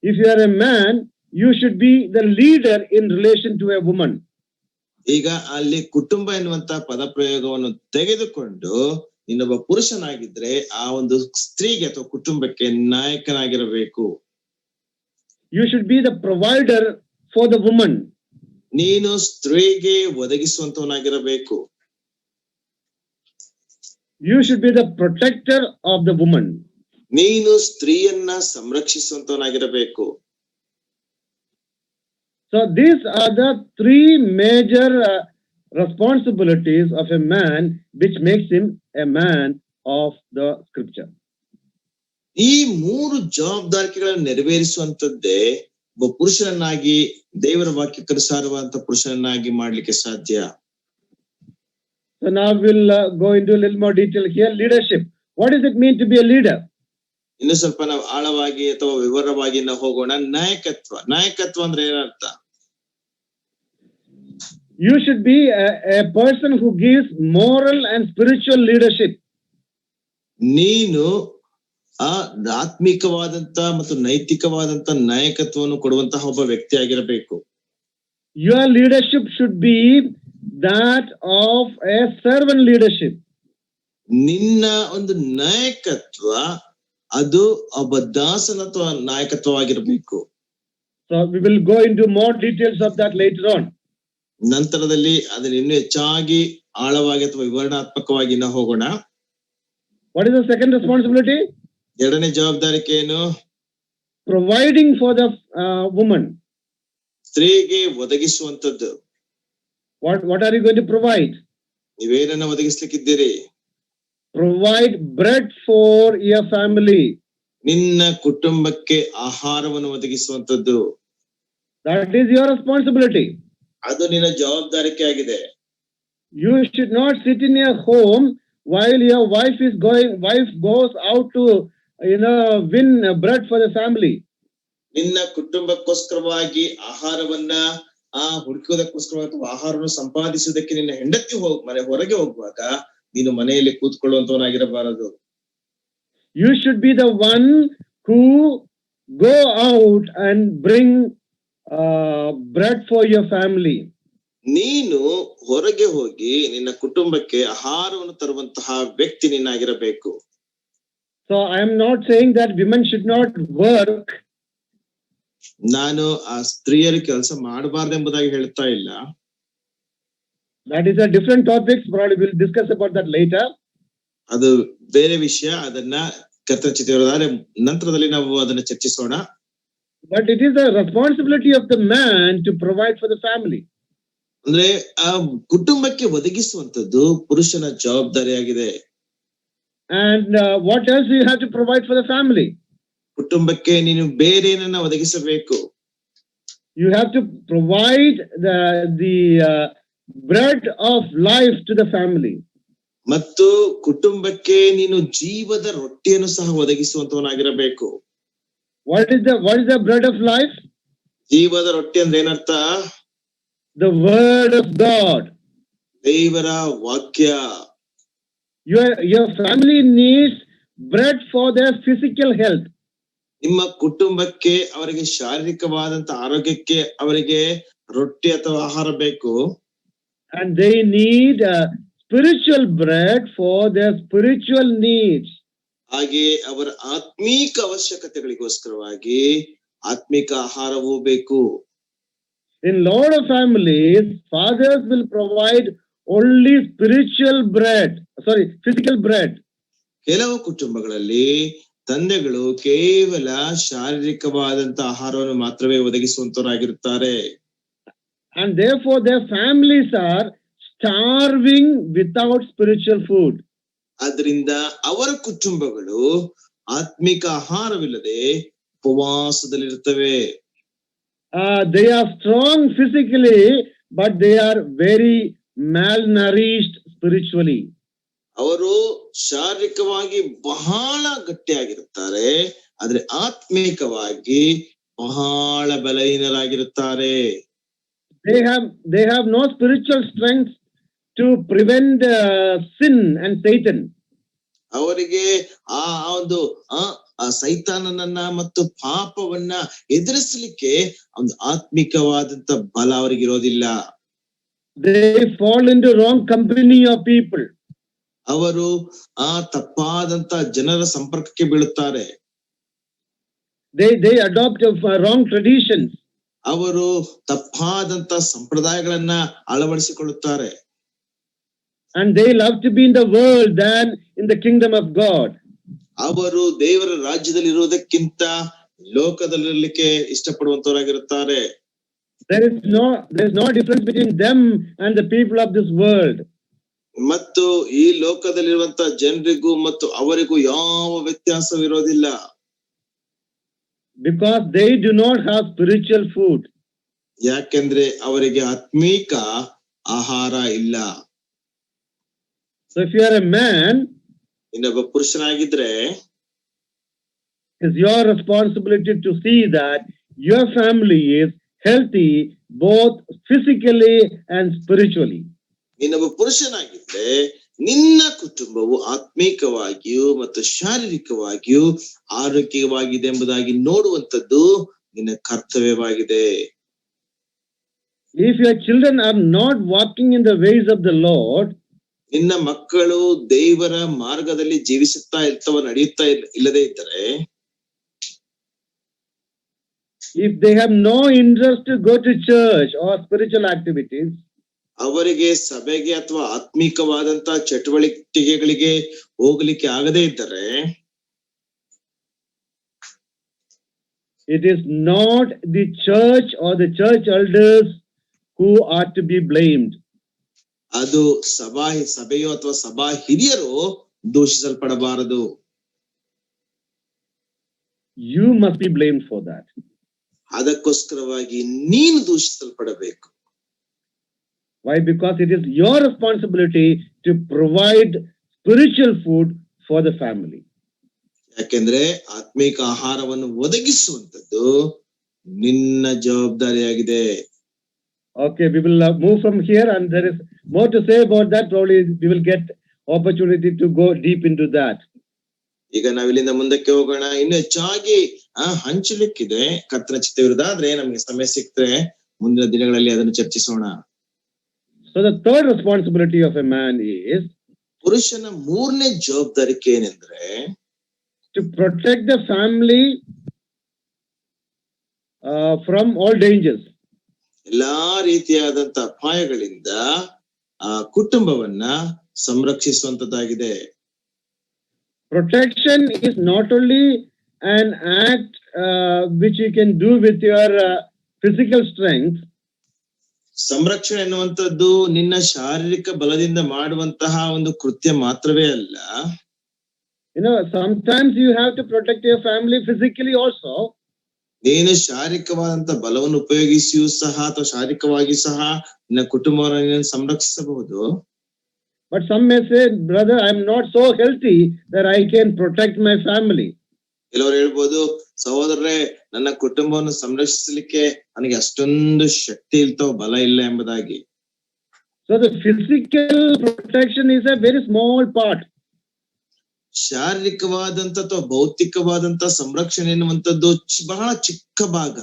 if you are a man, you should be the leader in relation to a woman. ಈಗ ಅಲ್ಲಿ ಕುಟುಂಬ ಎನ್ನುವಂತ ಪದ ಪ್ರಯೋಗವನ್ನು ತೆಗೆದುಕೊಂಡು ಇನ್ನೊಬ್ಬ ಪುರುಷನಾಗಿದ್ರೆ ಆ ಒಂದು ಸ್ತ್ರೀಗೆ ಅಥವಾ ಕುಟುಂಬಕ್ಕೆ ನಾಯಕನಾಗಿರಬೇಕು. You should be the provider for the woman. ನೀನು ಸ್ತ್ರೀಗೆ ಒದಗಿಸುವಂತವನಾಗಿರಬೇಕು. You should be the protector of the woman. ನೀನು ಸ್ತ್ರೀಯನ್ನ ಸಂರಕ್ಷಿಸುವಂತವನಾಗಿರಬೇಕು. So these are the three major responsibilities of a man which makes him a man of the scripture. ಈ ಮೂರು ಜವಾಬ್ದಾರಿಕೆಗಳನ್ನು ನೆರವೇರಿಸುವಂತದ್ದೇ ಒಬ್ಬ ಪುರುಷನನ್ನಾಗಿ ದೇವರ ವಾಕ್ಯಕ್ಕನುಸಾರವಾದಂತ ಪುರುಷನನ್ನಾಗಿ ಮಾಡ್ಲಿಕ್ಕೆ ಸಾಧ್ಯ. So now we'll go into a little more detail here. Leadership. What does it mean to be a leader? ಇನ್ನು ಸ್ವಲ್ಪ ನಾವು ಆಳವಾಗಿ ಅಥವಾ ವಿವರವಾಗಿ ನಾವು ಹೋಗೋಣ. ನಾಯಕತ್ವ ಅಂದ್ರೆ ಏನರ್ಥ? You should be a person who gives moral and spiritual leadership. ನೀನು ಆ ಆತ್ಮಿಕವಾದಂತ ಮತ್ತು ನೈತಿಕವಾದಂತ ನಾಯಕತ್ವವನ್ನು ಕೊಡುವಂತಹ ಒಬ್ಬ ವ್ಯಕ್ತಿ ಆಗಿರಬೇಕು. Your leadership should be that of a servant leadership. ನಿನ್ನ ಒಂದು ನಾಯಕತ್ವ ಅದು ಒಬ್ಬ ದಾಸನ ಅಥವಾ ನಾಯಕತ್ವವಾಗಿರಬೇಕು. So we will go into more details of that later on. ನಂತರದಲ್ಲಿ ಅದನ್ನ ಇನ್ನೂ ಹೆಚ್ಚಾಗಿ ಆಳವಾಗಿ ಅಥವಾ ವಿವರಣಾತ್ಮಕವಾಗಿ ನಾವು ಹೋಗೋಣ. What is the second responsibility? ಎರಡನೇ ಜವಾಬ್ದಾರಿಕೆ ಏನು? Providing for the woman. ಸ್ತ್ರೀಗೆ ಒದಗಿಸುವಂತದ್ದು. What are you going to provide? ನೀವೇನನ್ನ ಒದಗಿಸ್ಲಿಕ್ಕಿದ್ದೀರಿ? Provide bread for your family. ನಿನ್ನ ಕುಟುಂಬಕ್ಕೆ ಆಹಾರವನ್ನು ಒದಗಿಸುವಂತದ್ದು. That is your responsibility. ಅದು ನಿನ್ನ ಜವಾಬ್ದಾರಿಕೆ ಆಗಿದೆ. You should not sit in your home while your wife goes out to win bread for the family. ನಿನ್ನ ಕುಟುಂಬಕ್ಕೋಸ್ಕರವಾಗಿ ಆಹಾರವನ್ನ ಹುಡುಕೋದಕ್ಕೋಸ್ಕರವಾಗಿ ಆಹಾರವನ್ನು ಸಂಪಾದಿಸುವುದಕ್ಕೆ ನಿನ್ನ ಹೆಂಡತಿ ಮನೆ ಹೊರಗೆ ಹೋಗುವಾಗ ನೀನು ಮನೆಯಲ್ಲಿ ಕೂತ್ಕೊಳ್ಳುವಂತವನಾಗಿರಬಾರದು. You should be the one who go out and bring bread for your family. ನೀನು ಹೊರಗೆ ಹೋಗಿ ನಿನ್ನ ಕುಟುಂಬಕ್ಕೆ ಆಹಾರವನ್ನು ತರುವಂತಹ ವ್ಯಕ್ತಿ ನೀನಾಗಿರಬೇಕು. So I am not saying that women should not work. ನಾನು ಆ ಸ್ತ್ರೀಯರು ಕೆಲಸ ಮಾಡಬಾರ್ದೆಂಬುದಾಗಿ ಹೇಳ್ತಾ ಇಲ್ಲ. That is a different topic. Probably we'll discuss about that later. ಅದು ಬೇರೆ ವಿಷಯ. ಅದನ್ನ ಕರ್ತನ ಚಿತ್ತವಿರೋದಾದ್ರೆ ನಂತರದಲ್ಲಿ ನಾವು ಅದನ್ನ ಚರ್ಚಿಸೋಣ. But it is the responsibility of the man to provide for the family. ಅಂದ್ರೆ ಆ ಕುಟುಂಬಕ್ಕೆ ಒದಗಿಸುವಂತದ್ದು ಪುರುಷನ ಜವಾಬ್ದಾರಿಯಾಗಿದೆ. And what else do you have to provide for the family? ಕುಟುಂಬಕ್ಕೆ ನೀನು ಬೇರೆ ಏನನ್ನ ಒದಗಿಸಬೇಕು. You have to provide the bread of life to the family. ಮತ್ತು ಕುಟುಂಬಕ್ಕೆ ನೀನು ಜೀವದ ರೊಟ್ಟಿಯನ್ನು ಸಹ ಒದಗಿಸುವಂತವನಾಗಿರಬೇಕು. What is the bread of life? ಜೀವದ ರೊಟ್ಟಿ ಅಂದ್ರೆ ಏನರ್ಥ? The word of God. ದೇವರ ವಾಕ್ಯ. Your family needs bread for their physical health. ನಿಮ್ಮ ಕುಟುಂಬಕ್ಕೆ ಅವರಿಗೆ ಶಾರೀರಿಕವಾದಂತ ಆರೋಗ್ಯಕ್ಕೆ ಅವರಿಗೆ ರೊಟ್ಟಿ ಅಥವಾ ಆಹಾರ ಬೇಕು. And they need spiritual bread for their spiritual needs. ಹಾಗೆ ಅವರ ಆತ್ಮೀಕ ಅವಶ್ಯಕತೆಗಳಿಗೋಸ್ಕರವಾಗಿ ಆತ್ಮಿಕ ಆಹಾರವೂ ಬೇಕು. In lot of families, fathers will provide only physical bread. ಕೆಲವು ಕುಟುಂಬಗಳಲ್ಲಿ ತಂದೆಗಳು ಕೇವಲ ಶಾರೀರಿಕವಾದಂತ ಆಹಾರವನ್ನು ಮಾತ್ರವೇ ಒದಗಿಸುವಂತವರಾಗಿರುತ್ತಾರೆ. And therefore their families are starving without spiritual food. ಆದ್ರಿಂದ ಅವರ ಕುಟುಂಬಗಳು ಆತ್ಮಿಕ ಆಹಾರವಿಲ್ಲದೆ ಉಪವಾಸದಲ್ಲಿರುತ್ತವೆ. They are strong physically, but they are very malnourished spiritually. ಅವರು ಶಾರೀರಿಕವಾಗಿ ಬಹಳ ಗಟ್ಟಿಯಾಗಿರುತ್ತಾರೆ, ಆದ್ರೆ ಆತ್ಮಿಕವಾಗಿ ಬಹಳ ಬಲಹೀನರಾಗಿರುತ್ತಾರೆ. They have no spiritual strength to prevent sin and Satan. ಅವರಿಗೆ ಆ ಒಂದು ಸೈತಾನನನ್ನ ಮತ್ತು ಪಾಪವನ್ನ ಎದುರಿಸಲಿಕ್ಕೆ ಒಂದು ಆತ್ಮಿಕವಾದಂತ ಬಲ ಅವರಿಗಿರೋದಿಲ್ಲ. They fall into wrong company of people. ಅವರು ತಪ್ಪಾದಂತ ಜನರ ಸಂಪರ್ಕಕ್ಕೆ ಬೀಳುತ್ತಾರೆ. They adopt wrong traditions. ಅವರು ತಪ್ಪಾದಂತ ಸಂಪ್ರದಾಯಗಳನ್ನ ಅಳವಡಿಸಿಕೊಳ್ಳುತ್ತಾರೆ. And they love to be in the world than in the kingdom of God. ಅವರು ದೇವರ ರಾಜ್ಯದಲ್ಲಿ ಇರುವುದಕ್ಕಿಂತ ಲೋಕದಲ್ಲಿರಲಿಕ್ಕೆ ಇಷ್ಟಪಡುವಂತವರಾಗಿರುತ್ತಾರೆ. There is no difference between them and the people of this world. ಮತ್ತು ಈ ಲೋಕದಲ್ಲಿರುವಂತ ಜನರಿಗೂ ಮತ್ತು ಅವರಿಗೂ ಯಾವ ವ್ಯತ್ಯಾಸವಿರೋದಿಲ್ಲ. Because they do not have spiritual food. ಯಾಕೆಂದ್ರೆ ಅವರಿಗೆ ಆತ್ಮೀಕ ಆಹಾರ ಇಲ್ಲ. So if you are a man, ಇನ್ನೊಬ್ಬ ಪುರುಷನಾಗಿದ್ರೆ it's your responsibility to see that your family is healthy both physically and spiritually. ನೀನೊಬ್ಬ ಪುರುಷನಾಗಿದ್ರೆ ನಿನ್ನ ಕುಟುಂಬವು ಆತ್ಮೀಕವಾಗಿಯೂ ಮತ್ತು ಶಾರೀರಿಕವಾಗಿಯೂ ಆರೋಗ್ಯವಾಗಿದೆ ಎಂಬುದಾಗಿ ನೋಡುವಂತದ್ದು ನಿನ್ನ ಕರ್ತವ್ಯವಾಗಿದೆ. If your children are not walking in the ways of the Lord, ನಿನ್ನ ಮಕ್ಕಳು ದೇವರ ಮಾರ್ಗದಲ್ಲಿ ಜೀವಿಸುತ್ತಾ ನಡೆಯುತ್ತಾ ಇಲ್ಲದೆ ಇದ್ದರೆ, if they have no interest to go to church or spiritual activities, ಅವರಿಗೆ ಸಭೆಗೆ ಅಥವಾ ಆತ್ಮೀಕವಾದಂತಹ ಚಟುವಟಿಕೆಗಳಿಗೆ ಹೋಗ್ಲಿಕ್ಕೆ ಆಗದೇ ಇದ್ದರೆ, it is not the church or the church elders who are to be blamed. ಅದು ಸಭೆಯೋ ಅಥವಾ ಸಭಾ ಹಿರಿಯರು ದೂಷಿಸಲ್ಪಡಬಾರದು. You must be blamed for that. ಅದಕ್ಕೋಸ್ಕರವಾಗಿ ನೀನು ದೂಷಿಸಲ್ಪಡಬೇಕು. Why? Because it is your responsibility to provide spiritual food for the family. ಯಾಕೆಂದ್ರೆ ಆತ್ಮಿಕ ಆಹಾರವನ್ನು ಒದಗಿಸುವಂತದ್ದು ನಿನ್ನ ಜವಾಬ್ದಾರಿಯಾಗಿದೆ. Okay, we will move from here, and there is more to say about that. Probably we will get opportunity to go deep into that. ಈಗ ನಾವಿಲ್ಲಿಂದ ಮುಂದಕ್ಕೆ ಹೋಗೋಣ. ಇನ್ನು ಹೆಚ್ಚಾಗಿ ಹಂಚಲಿಕ್ಕಿದೆ. ಕರ್ತನ ಚಿತ್ತವಿರುವುದಾದ್ರೆ ನಮ್ಗೆ ಸಮಯ ಸಿಕ್ತರೆ ಮುಂದಿನ ದಿನಗಳಲ್ಲಿ ಅದನ್ನು ಚರ್ಚಿಸೋಣ. So the third responsibility of a man is ಪುರುಷನ ಮೂರನೇ ಜವಾಬ್ದಾರಿಕೆ ಏನೆಂದ್ರೆ to protect the family from all dangers. ಎಲ್ಲಾ ರೀತಿಯಾದಂತ ಅಪಾಯಗಳಿಂದ ಆ ಕುಟುಂಬವನ್ನ ಸಂರಕ್ಷಿಸುವಂತದ್ದಾಗಿದೆ. Protection is not only an act which you can do with your physical strength. ಸಂರಕ್ಷಣೆ ಎನ್ನುವಂಥದ್ದು ನಿನ್ನ ಶಾರೀರಿಕ ಬಲದಿಂದ ಮಾಡುವಂತಹ ಒಂದು ಕೃತ್ಯ ಮಾತ್ರವೇ ಅಲ್ಲ. Sometimes you have to protect your family physically also. ನೀನು ಶಾರೀರಿಕವಾದಂತ ಬಲವನ್ನು ಉಪಯೋಗಿಸಿಯೂ ಸಹ ಅಥವಾ ಶಾರೀರಿಕವಾಗಿ ಸಹ ನಿನ್ನ ಕುಟುಂಬವನ್ನು ಸಂರಕ್ಷಿಸಬಹುದು. But some may say, brother, I am not so healthy that I can protect my family. ಕೆಲವರು ಹೇಳ್ಬೋದು, ಸಹೋದರರೇ, ನನ್ನ ಕುಟುಂಬವನ್ನು ಸಂರಕ್ಷಿಸಲಿಕ್ಕೆ ನನಗೆ ಅಷ್ಟೊಂದು ಶಕ್ತಿ ಇಲ್ತೋ ಬಲ ಇಲ್ಲ ಎಂಬುದಾಗಿ. So the physical protection is a very small part. ಶಾರೀರಿಕವಾದಂತ ಅಥವಾ ಭೌತಿಕವಾದಂತ ಸಂರಕ್ಷಣೆ ಎನ್ನುವಂಥದ್ದು ಬಹಳ ಚಿಕ್ಕ ಭಾಗ.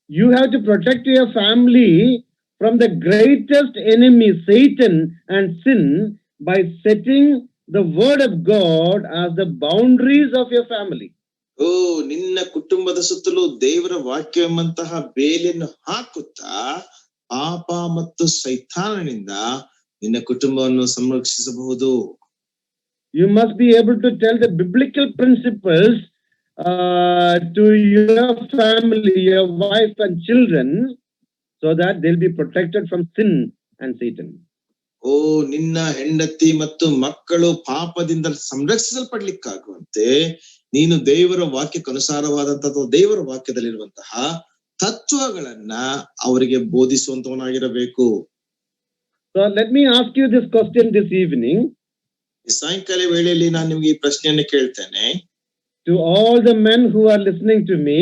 You have to protect your family from the greatest enemy, Satan and sin, by setting the word of God as the boundaries of your family. ನಿನ್ನ ಕುಟುಂಬದ ಸುತ್ತಲೂ ದೇವರ ವಾಕ್ಯ ಎಂಬಂತಹ ಬೇಲಿಯನ್ನು ಹಾಕುತ್ತಾ ಪಾಪ ಮತ್ತು ಸೈತಾನನಿಂದ ನಿನ್ನ ಕುಟುಂಬವನ್ನು ಸಂರಕ್ಷಿಸಬಹುದು. You must be able to tell the biblical principles to your family, your wife and children, so that they'll be protected from sin and Satan. ನಿನ್ನ ಹೆಂಡತಿ ಮತ್ತು ಮಕ್ಕಳು ಪಾಪದಿಂದ ಸಂರಕ್ಷಿಸಲ್ಪಡ್ಲಿಕ್ಕಾಗುವಂತೆ ನೀನು ದೇವರ ವಾಕ್ಯಕ್ಕನುಸಾರವಾದಂತಹ ಅಥವಾ ದೇವರ ವಾಕ್ಯದಲ್ಲಿರುವಂತಹ ತತ್ವಗಳನ್ನ ಅವರಿಗೆ ಬೋಧಿಸುವಂತವನಾಗಿರಬೇಕು. So let me ask you this question this evening. ಸಾಯಂಕಾಲ ವೇಳೆಯಲ್ಲಿ ನಾನು ನಿಮ್ಗೆ ಈ ಪ್ರಶ್ನೆಯನ್ನು ಕೇಳ್ತೇನೆ. To all the men who are listening to me,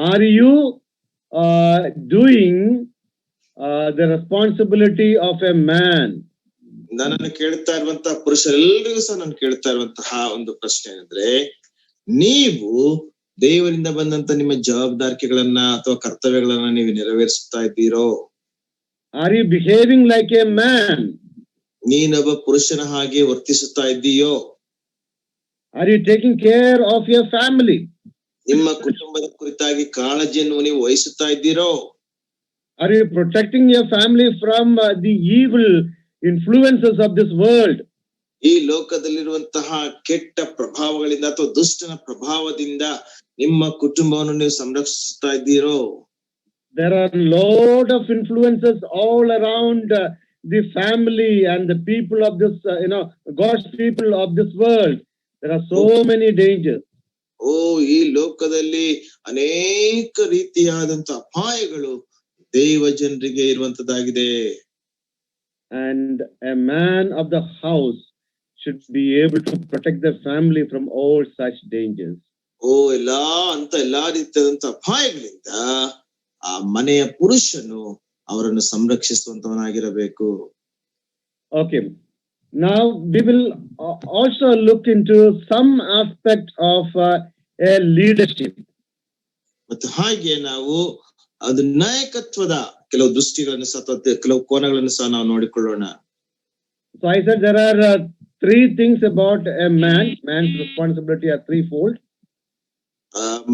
are you doing the responsibility of a man? ನನ್ನನ್ನು ಕೇಳ್ತಾ ಇರುವಂತಹ ಪುರುಷರೆಲ್ಲರಿಗೂ ಸಹ ನಾನು ಕೇಳ್ತಾ ಇರುವಂತಹ ಒಂದು ಪ್ರಶ್ನೆ ಅಂದ್ರೆ, ನೀವು ದೇವರಿಂದ ಬಂದಂತ ನಿಮ್ಮ ಜವಾಬ್ದಾರಿಕೆಗಳನ್ನ ಅಥವಾ ಕರ್ತವ್ಯಗಳನ್ನ ನೀವು ನೆರವೇರಿಸುತ್ತಾ ಇದ್ದೀರೋ? Are you behaving like a man? ನೀನೊಬ್ಬ ಪುರುಷನ ಹಾಗೆ ವರ್ತಿಸುತ್ತಾ ಇದ್ದೀಯೋ? Are you taking care of your family? ನಿಮ್ಮ ಕುಟುಂಬದ ಕುರಿತಾಗಿ ಕಾಳಜಿಯನ್ನು ನೀವು ವಹಿಸುತ್ತಾ ಇದ್ದೀರೋ? Are you protecting your family from the evil influences of this world? ಈ ಲೋಕದಲ್ಲಿರುವಂತಹ ಕೆಟ್ಟ ಪ್ರಭಾವಗಳಿಂದ ಅಥವಾ ದುಷ್ಟನ ಪ್ರಭಾವದಿಂದ ನಿಮ್ಮ ಕುಟುಂಬವನ್ನು ನೀವು ಸಂರಕ್ಷಿಸುತ್ತಾ ಇದ್ದೀರೋ? There are a lot of influences all around the family and the people of this, God's people of this world. There are so many dangers. ಈ ಲೋಕದಲ್ಲಿ ಅನೇಕ ರೀತಿಯಾದಂತ ಅಪಾಯಗಳು ದೇವ ಜನರಿಗೆ ಇರುವಂತದ್ದಾಗಿದೆ. And a man of the house should be able to protect the family from all such dangers. ಎಲ್ಲಾ ರೀತಿಯಾದಂತ ಅಪಾಯಗಳಿಂದ ಆ ಮನೆಯ ಪುರುಷನು ಅವರನ್ನು ಸಂರಕ್ಷಿಸುವಂತವನಾಗಿರಬೇಕು. Okay. Now we will also look into some aspect of a leadership. ಮತ್ತು ಹಾಗೆ ನಾವು ಅದು ನಾಯಕತ್ವದ ಕೆಲವು ದೃಷ್ಟಿಗಳನ್ನು ಸಹ ಕೆಲವು ಕೋನಗಳನ್ನು ಸಹ ನಾವು ನೋಡಿಕೊಳ್ಳೋಣ. So I said there are three things about a man. Man's responsibility are threefold.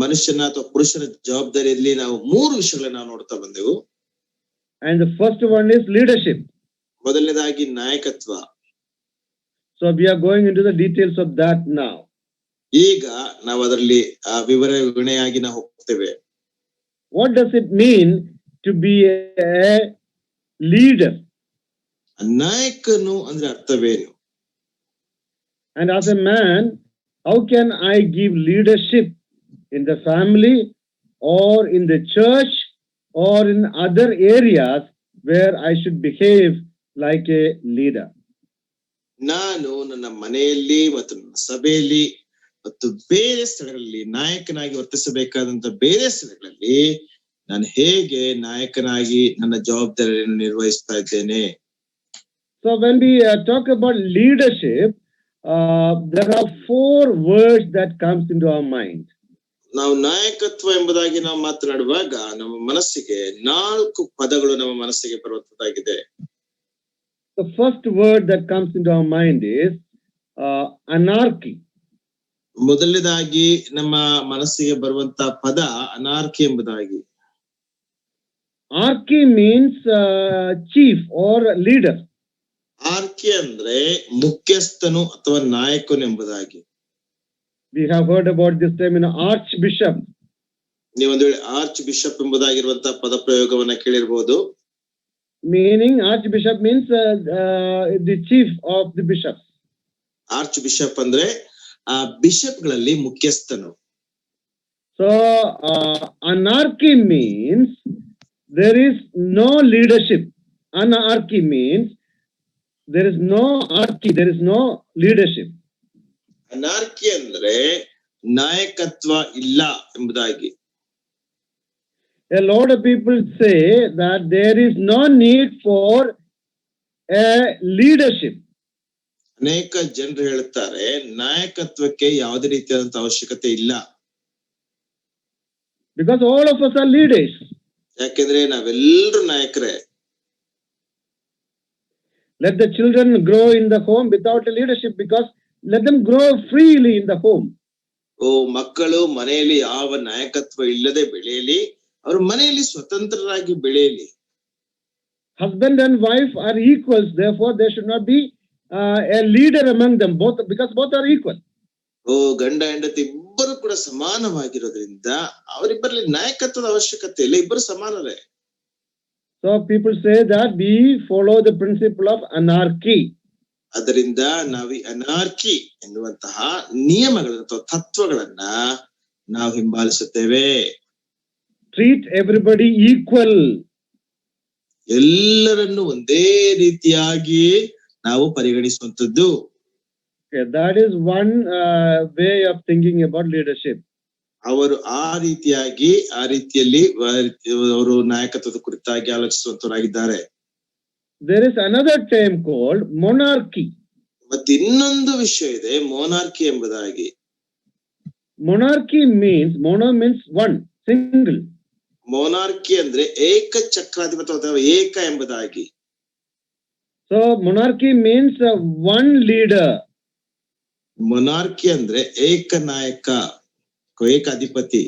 ಮನುಷ್ಯನ ಅಥವಾ ಪುರುಷನ ಜವಾಬ್ದಾರಿಯಲ್ಲಿ ನಾವು ಮೂರು ವಿಷಯಗಳನ್ನ ನಾವು ನೋಡ್ತಾ ಬಂದೆವು. And the first one is leadership. ಮೊದಲನೇದಾಗಿ ನಾಯಕತ್ವ. So we are going into the details of that now. ಈಗ ನಾವು ಅದರಲ್ಲಿ ವಿವರಣೆಯಾಗಿ ನಾವು ಹೋಗ್ತೇವೆ. What does it mean to be a leader? ನಾಯಕನು ಅಂದ್ರೆ ಅರ್ಥವೇನು? And as a man, how can I give leadership in the family or in the church or in other areas where I should behave like a leader? ನಾನು ನನ್ನ ಮನೆಯಲ್ಲಿ ಮತ್ತು ನನ್ನ ಸಭೆಯಲ್ಲಿ ಮತ್ತು ಬೇರೆ ಸ್ಥಳಗಳಲ್ಲಿ ನಾಯಕನಾಗಿ ವರ್ತಿಸಬೇಕಾದಂತ ಬೇರೆ ಸ್ಥಳಗಳಲ್ಲಿ ನಾನು ಹೇಗೆ ನಾಯಕನಾಗಿ ನನ್ನ ಜವಾಬ್ದಾರಿಯನ್ನು ನಿರ್ವಹಿಸ್ತಾ ಇದ್ದೇನೆ. So when we talk about leadership, there are four words that comes into our mind. ನಾವು ನಾಯಕತ್ವ ಎಂಬುದಾಗಿ ನಾವು ಮಾತನಾಡುವಾಗ ನಮ್ಮ ಮನಸ್ಸಿಗೆ 4 ಪದಗಳು ನಮ್ಮ ಮನಸ್ಸಿಗೆ ಬರುವಂತದ್ದಾಗಿದೆ. The first word that comes into our mind is anarchy. ಮೊದಲನೇದಾಗಿ ನಮ್ಮ ಮನಸ್ಸಿಗೆ ಬರುವಂತ ಪದ ಅನಾರ್ಕಿ ಎಂಬುದಾಗಿ. Archy means chief or leader. Archae ಅಂದ್ರೆ ಮುಖ್ಯಸ್ಥನು ಅಥವಾ ನಾಯಕನು ಎಂಬುದಾಗಿ. We have heard about this term in archbishop. ನೀವೊಂದು ವೇಳೆ ಆರ್ಚ್ ಬಿಷಪ್ ಎಂಬುದಾಗಿರುವಂತಹ ಪದ ಪ್ರಯೋಗವನ್ನ ಕೇಳಿರ್ಬೋದು. Meaning archbishop means the chief of the bishops. Arch bishop ಅಂದ್ರೆ ಆ ಬಿಷಪ್ ಗಳಲ್ಲಿ ಮುಖ್ಯಸ್ಥನು. So anarchy means there is no leadership. Anarchy means there is no archy, there is no leadership. Anarchy ಅಂದ್ರೆ ನಾಯಕತ್ವ ಇಲ್ಲ ಎಂಬುದಾಗಿ. A lot of people say that there is no need for a leadership. ಅನೇಕ ಜನರು ಹೇಳುತ್ತಾರೆ ನಾಯಕತ್ವಕ್ಕೆ ಯಾವುದೇ ರೀತಿಯಾದಂತ ಅವಶ್ಯಕತೆ ಇಲ್ಲ. Because all of us are leaders. ಯಾಕೆಂದ್ರೆ ನಾವೆಲ್ಲರೂ ನಾಯಕರೇ. Let the children grow in the home without a leadership, because let them grow freely in the home. ಮಕ್ಕಳು ಮನೆಯಲ್ಲಿ ಯಾವ ನಾಯಕತ್ವ ಇಲ್ಲದೆ ಬೆಳೆಯಲಿ, ಅವರು ಮನೆಯಲ್ಲಿ ಸ್ವತಂತ್ರರಾಗಿ ಬೆಳೆಯಲಿ. Husband and wife are equals, therefore there should not be a leader among them, both, because both are equal. ಗಂಡ ಹೆಂಡತಿ ಇಬ್ಬರು ಕೂಡ ಸಮಾನವಾಗಿರೋದ್ರಿಂದ ಅವರಿಬ್ಬರಲ್ಲಿ ನಾಯಕತ್ವದ ಅವಶ್ಯಕತೆ ಇಲ್ಲ, ಇಬ್ಬರು ಸಮಾನರೇ. So people say that we follow the principle of anarchy. ಅದರಿಂದ ನಾವು ಈ ಅನಾರ್ಕಿ ಎನ್ನುವಂತಹ ನಿಯಮಗಳನ್ನು ಅಥವಾ ತತ್ವಗಳನ್ನ ನಾವು ಹಿಂಬಾಲಿಸುತ್ತೇವೆ. Treat everybody equal. ಎಲ್ಲರನ್ನು ಒಂದೇ ರೀತಿಯಾಗಿ ನಾವು ಪರಿಗಣಿಸುವಂತದ್ದು. Okay, that is one way of thinking about leadership. ಅವರು ಆ ರೀತಿಯಲ್ಲಿ ಅವರು ನಾಯಕತ್ವದ ಕುರಿತಾಗಿ ಆಲೋಚಿಸುವಂತವರಾಗಿದ್ದಾರೆ. There is another term called monarchy. ಮತ್ತೆ ಇನ್ನೊಂದು ವಿಷಯ ಇದೆ, ಮೊನಾರ್ಕಿ ಎಂಬುದಾಗಿ. Monarchy means, mono means one, single. Monarchy ಅಂದ್ರೆ ಏಕ ಚಕ್ರಾಧಿಪತಿ ಅಥವಾ ಏಕ ಎಂಬುದಾಗಿ. So monarchy means one leader. Monarchy ಅಂದ್ರೆ ಏಕ ನಾಯಕ, ಏಕ ಅಧಿಪತಿ.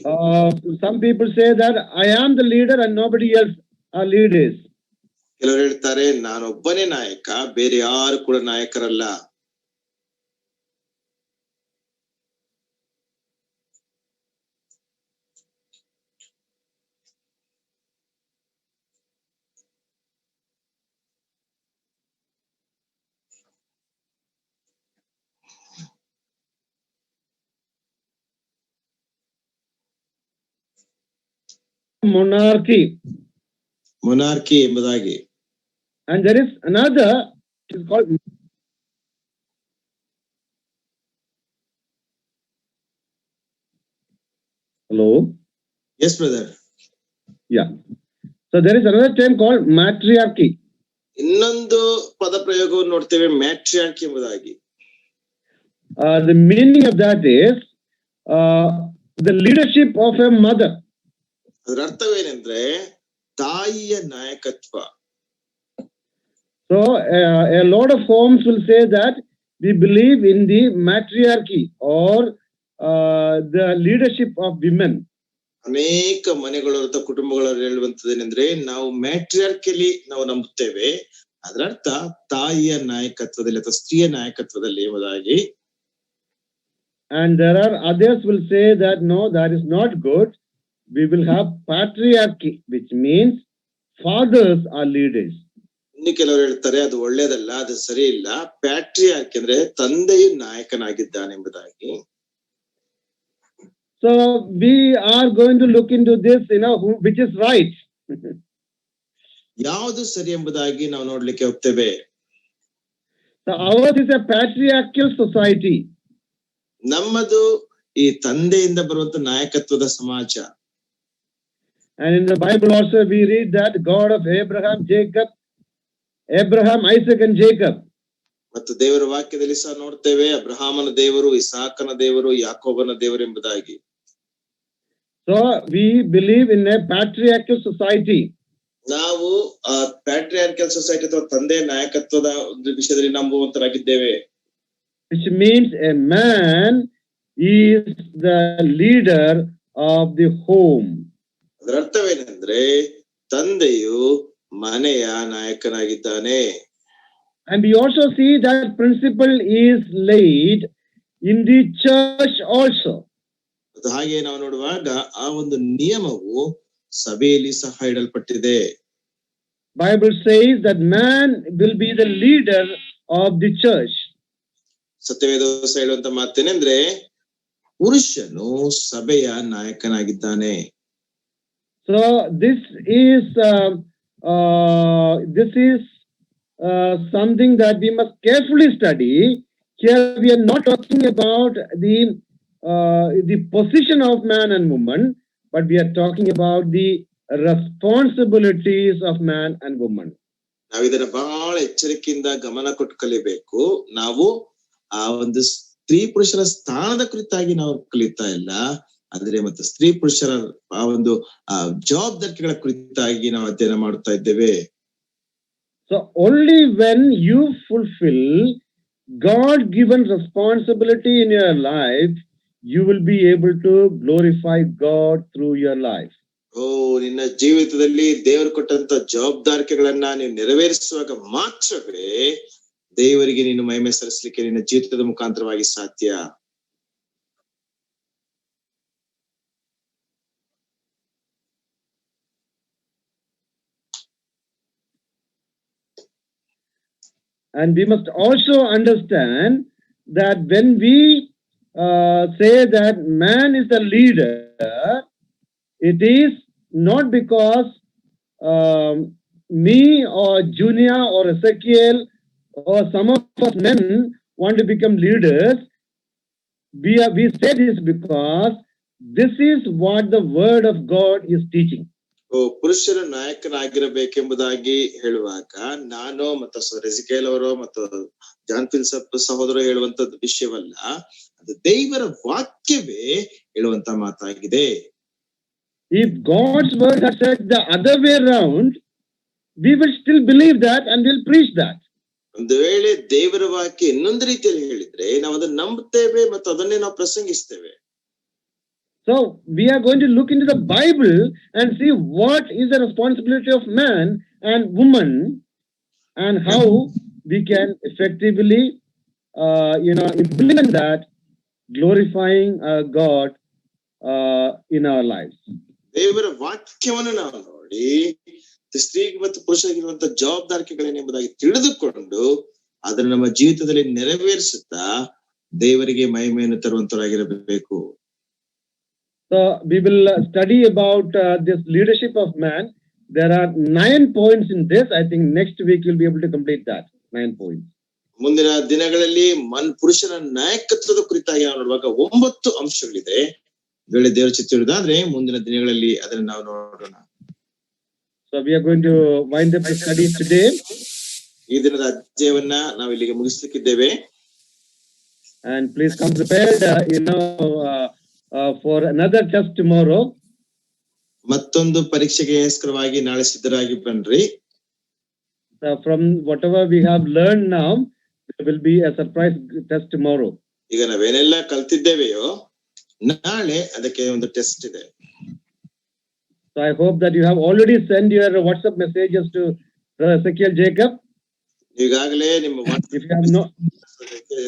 Some people say that I am the leader and nobody else are leaders. ಕೆಲವರು ಹೇಳ್ತಾರೆ ನಾನೊಬ್ಬನೇ ನಾಯಕ, ಬೇರೆ ಯಾರು ಕೂಡ ನಾಯಕರಲ್ಲ. ಮೊನಾರ್ಕಿ ಎಂಬುದಾಗಿ. And there is another, it is called Hello? Yes, brother. Yeah. So there is another term called matriarchy. ಇನ್ನೊಂದು ಪದ ಪ್ರಯೋಗವನ್ನು ನೋಡ್ತೇವೆ, ಮ್ಯಾಟ್ರಿಯಾರ್ಕಿ ಎಂಬುದಾಗಿ. The meaning of that is the leadership of a mother. ಅದರ ಅರ್ಥವೇನೆಂದ್ರೆ ತಾಯಿಯ ನಾಯಕತ್ವ. So a lot of homes will say that we believe in the matriarchy or the leadership of women. ಅನೇಕ ಮನೆಗಳು ಅಥವಾ ಕುಟುಂಬಗಳು ಹೇಳುವಂತದೇನೆಂದ್ರೆ ನಾವು ಮ್ಯಾಟ್ರಿಯಾರ್ಕಿಯಲ್ಲಿ ನಾವು ನಂಬುತ್ತೇವೆ. ಅದರ ಅರ್ಥ ತಾಯಿಯ ನಾಯಕತ್ವದಲ್ಲಿ ಅಥವಾ ಸ್ತ್ರೀಯ ನಾಯಕತ್ವದಲ್ಲಿ ಎಂಬುದಾಗಿ. And there are others will say that no, that is not good. We will have patriarchy, which means fathers are leaders. ಇನ್ನು ಕೆಲವರು ಹೇಳ್ತಾರೆ ಅದು ಒಳ್ಳೇದಲ್ಲ, ಅದು ಸರಿ ಇಲ್ಲ. ಪ್ಯಾಟ್ರಿಯಾರ್ಕಿ ಅಂದ್ರೆ ತಂದೆಯು ನಾಯಕನಾಗಿದ್ದಾನೆ ಎಂಬುದಾಗಿ. So we are going to look into this, which is right. ಯಾವುದು ಸರಿ ಎಂಬುದಾಗಿ ನಾವು ನೋಡ್ಲಿಕ್ಕೆ ಹೋಗ್ತೇವೆ. So ours is a patriarchal society. ನಮ್ಮದು ಈ ತಂದೆಯಿಂದ ಬರುವಂತ ನಾಯಕತ್ವದ ಸಮಾಜ. And in the Bible also we read that God of Abraham, Isaac and Jacob. ಮತ್ತು ದೇವರ ವಾಕ್ಯದಲ್ಲಿ ಸಹ ನೋಡ್ತೇವೆ ಅಬ್ರಹಾಮನ ದೇವರು, ಇಸಾಕನ ದೇವರು, ಯಾಕೋಬನ ದೇವರು ಎಂಬುದಾಗಿ. So we believe in a patriarchal society. ನಾವು ಪ್ಯಾಟ್ರಿಯಾರ್ಕಲ್ ಸೊಸೈಟಿ ಅಥವಾ ತಂದೆಯ ನಾಯಕತ್ವದ ಒಂದು ವಿಷಯದಲ್ಲಿ ನಂಬುವಂತರಾಗಿದ್ದೇವೆ. Which means a man is the leader of the home. ಅದರ ಅರ್ಥವೇನೆಂದ್ರೆ ತಂದೆಯು ಮನೆಯ ನಾಯಕನಾಗಿದ್ದಾನೆ. And we also see that principle is laid in the church also. ಹಾಗೆ ನಾವು ನೋಡುವಾಗ ಆ ಒಂದು ನಿಯಮವು ಸಭೆಯಲ್ಲಿ ಸಹ ಇಡಲ್ಪಟ್ಟಿದೆ. Bible says that man will be the leader of the church. ಸತ್ಯವೇದ ಹೇಳುವಂತ ಮಾತೇನೆಂದ್ರೆ ಪುರುಷನು ಸಭೆಯ ನಾಯಕನಾಗಿದ್ದಾನೆ. So this is something that we must carefully study. Here we are not talking about the position of man and woman, but we are talking about the responsibilities of man and woman. ನಾವು ಇದನ್ನ ಬಹಳ ಎಚ್ಚರಿಕೆಯಿಂದ ಗಮನ ಕೊಟ್ಟು ಕಲಿಬೇಕು. ನಾವು ಆ ಒಂದು ಸ್ತ್ರೀ ಪುರುಷರ ಸ್ಥಾನದ ಕುರಿತಾಗಿ ನಾವು ಕಲಿತಾ ಇಲ್ಲ, ಅಂದ್ರೆ ಮತ್ತೆ ಸ್ತ್ರೀ ಪುರುಷರ ಆ ಒಂದು ಜವಾಬ್ದಾರಿಗಳ ಕುರಿತಾಗಿ ನಾವು ಅಧ್ಯಯನ ಮಾಡ್ತಾ ಇದ್ದೇವೆ. So only when you fulfill God-given responsibility in your life, you will be able to glorify God through your life. ನಿನ್ನ ಜೀವಿತದಲ್ಲಿ ದೇವರು ಕೊಟ್ಟಂತ ಜವಾಬ್ದಾರಿಕೆಗಳನ್ನ ನೀವು ನೆರವೇರಿಸುವಾಗ ಮಾತ್ರವೇ ದೇವರಿಗೆ ನೀನು ಮಹಿಮೆ ಸಲ್ಲಿಸಲಿಕ್ಕೆ ನಿನ್ನ ಜೀವಿತದ ಮುಖಾಂತರವಾಗಿ ಸಾಧ್ಯ. And we must also understand that when we say that man is the leader, it is not because me or Junior or Ezekiel or some of us men want to become leaders. We say this because this is what the word of God is teaching. ಪುರುಷರ ನಾಯಕನಾಗಿರಬೇಕೆಂಬುದಾಗಿ ಹೇಳುವಾಗ ನಾನು ಮತ್ತು ಎಜಿಕೇಲ್ ಅವರು ಮತ್ತು ಜಾನ್ ಫಿಲಿಪ್ ಸಹೋದರ ಹೇಳುವಂತದ್ದು ವಿಷಯವಲ್ಲ, ಅದು ದೇವರ ವಾಕ್ಯವೇ ಹೇಳುವಂತ ಮಾತಾಗಿದೆ. If God's word has said the other way around, we will still believe that and will preach that. ಒಂದು ವೇಳೆ ದೇವರ ವಾಕ್ಯ ಇನ್ನೊಂದು ರೀತಿಯಲ್ಲಿ ಹೇಳಿದ್ರೆ ನಾವು ಅದನ್ನ ನಂಬುತ್ತೇವೆ ಮತ್ತು ಅದನ್ನೇ ನಾವು ಪ್ರಸಂಗಿಸ್ತೇವೆ. So we are going to look into the Bible and see what is the responsibility of man and woman and how we can effectively implement that, glorifying God in our lives. ದೇವರ ವಾಕ್ಯವನ್ನು ನಾವು ನೋಡಿ ಸ್ತ್ರೀಗೆ ಮತ್ತು ಪುರುಷರಿಗಿರುವಂತ ಜವಾಬ್ದಾರಿಕೆಗಳೇನೆಂಬುದಾಗಿ ತಿಳಿದುಕೊಂಡು ಅದನ್ನು ನಮ್ಮ ಜೀವಿತದಲ್ಲಿ ನೆರವೇರಿಸುತ್ತಾ ದೇವರಿಗೆ ಮಹಿಮೆಯನ್ನು ತರುವಂತರಾಗಿರಬೇಕು. So we will study about this leadership of man. There are 9 points in this. I think next week we'll be able to complete that. 9 points. ಮುಂದಿನ ದಿನಗಳಲ್ಲಿ ಪುರುಷನ ನಾಯಕತ್ವದ ಕುರಿತಾಗಿ ನಾವು ನೋಡುವಾಗ 9 ಅಂಶಗಳಿದೆ. ವೇಳೆ ದೇವರ ಚಿತ್ತ ಇರುವುದಾದ್ರೆ ಮುಂದಿನ ದಿನಗಳಲ್ಲಿ ಅದನ್ನ ನಾವು ನೋಡೋಣ. So we are going to wind up the studies today. ಈ ದಿನದ ಅಧ್ಯಾಯವನ್ನ ನಾವು ಇಲ್ಲಿಗೆ ಮುಗಿಸ್ಲಿಕ್ಕಿದ್ದೇವೆ. And please come prepared, for another test tomorrow. ಮತ್ತೊಂದು ಪರೀಕ್ಷೆಗೋಸ್ಕರವಾಗಿ ನಾಳೆ ಸಿದ್ಧರಾಗಿ ಬನ್ರಿ. From whatever we have learned now, there will be a surprise test tomorrow. ಈಗ ನಾವೇನೆಲ್ಲ ಕಲ್ತಿದ್ದೇವೆಯೋ ನಾಳೆ ಅದಕ್ಕೆ ಒಂದು ಟೆಸ್ಟ್ ಇದೆ. So I hope that you have already sent your WhatsApp messages to Brother Ezekiel Jacob. ಈಗಾಗಲೇ ನಿಮ್ಮ If you have not,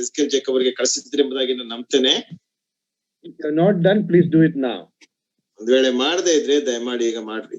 ಎಸ್ಕೇಲ್ ಜೇಕಬ್ ಅವರಿಗೆ ಕಳಿಸಿದ್ರಿ ಎಂಬುದಾಗಿ ನಾನು ನಂಬ್ತೇನೆ. if you have not done, please do it now. ಒಂದ್ ವೇಳೆ ಮಾಡದೇ ಇದ್ರೆ ದಯಮಾಡಿ ಈಗ ಮಾಡ್ರಿ.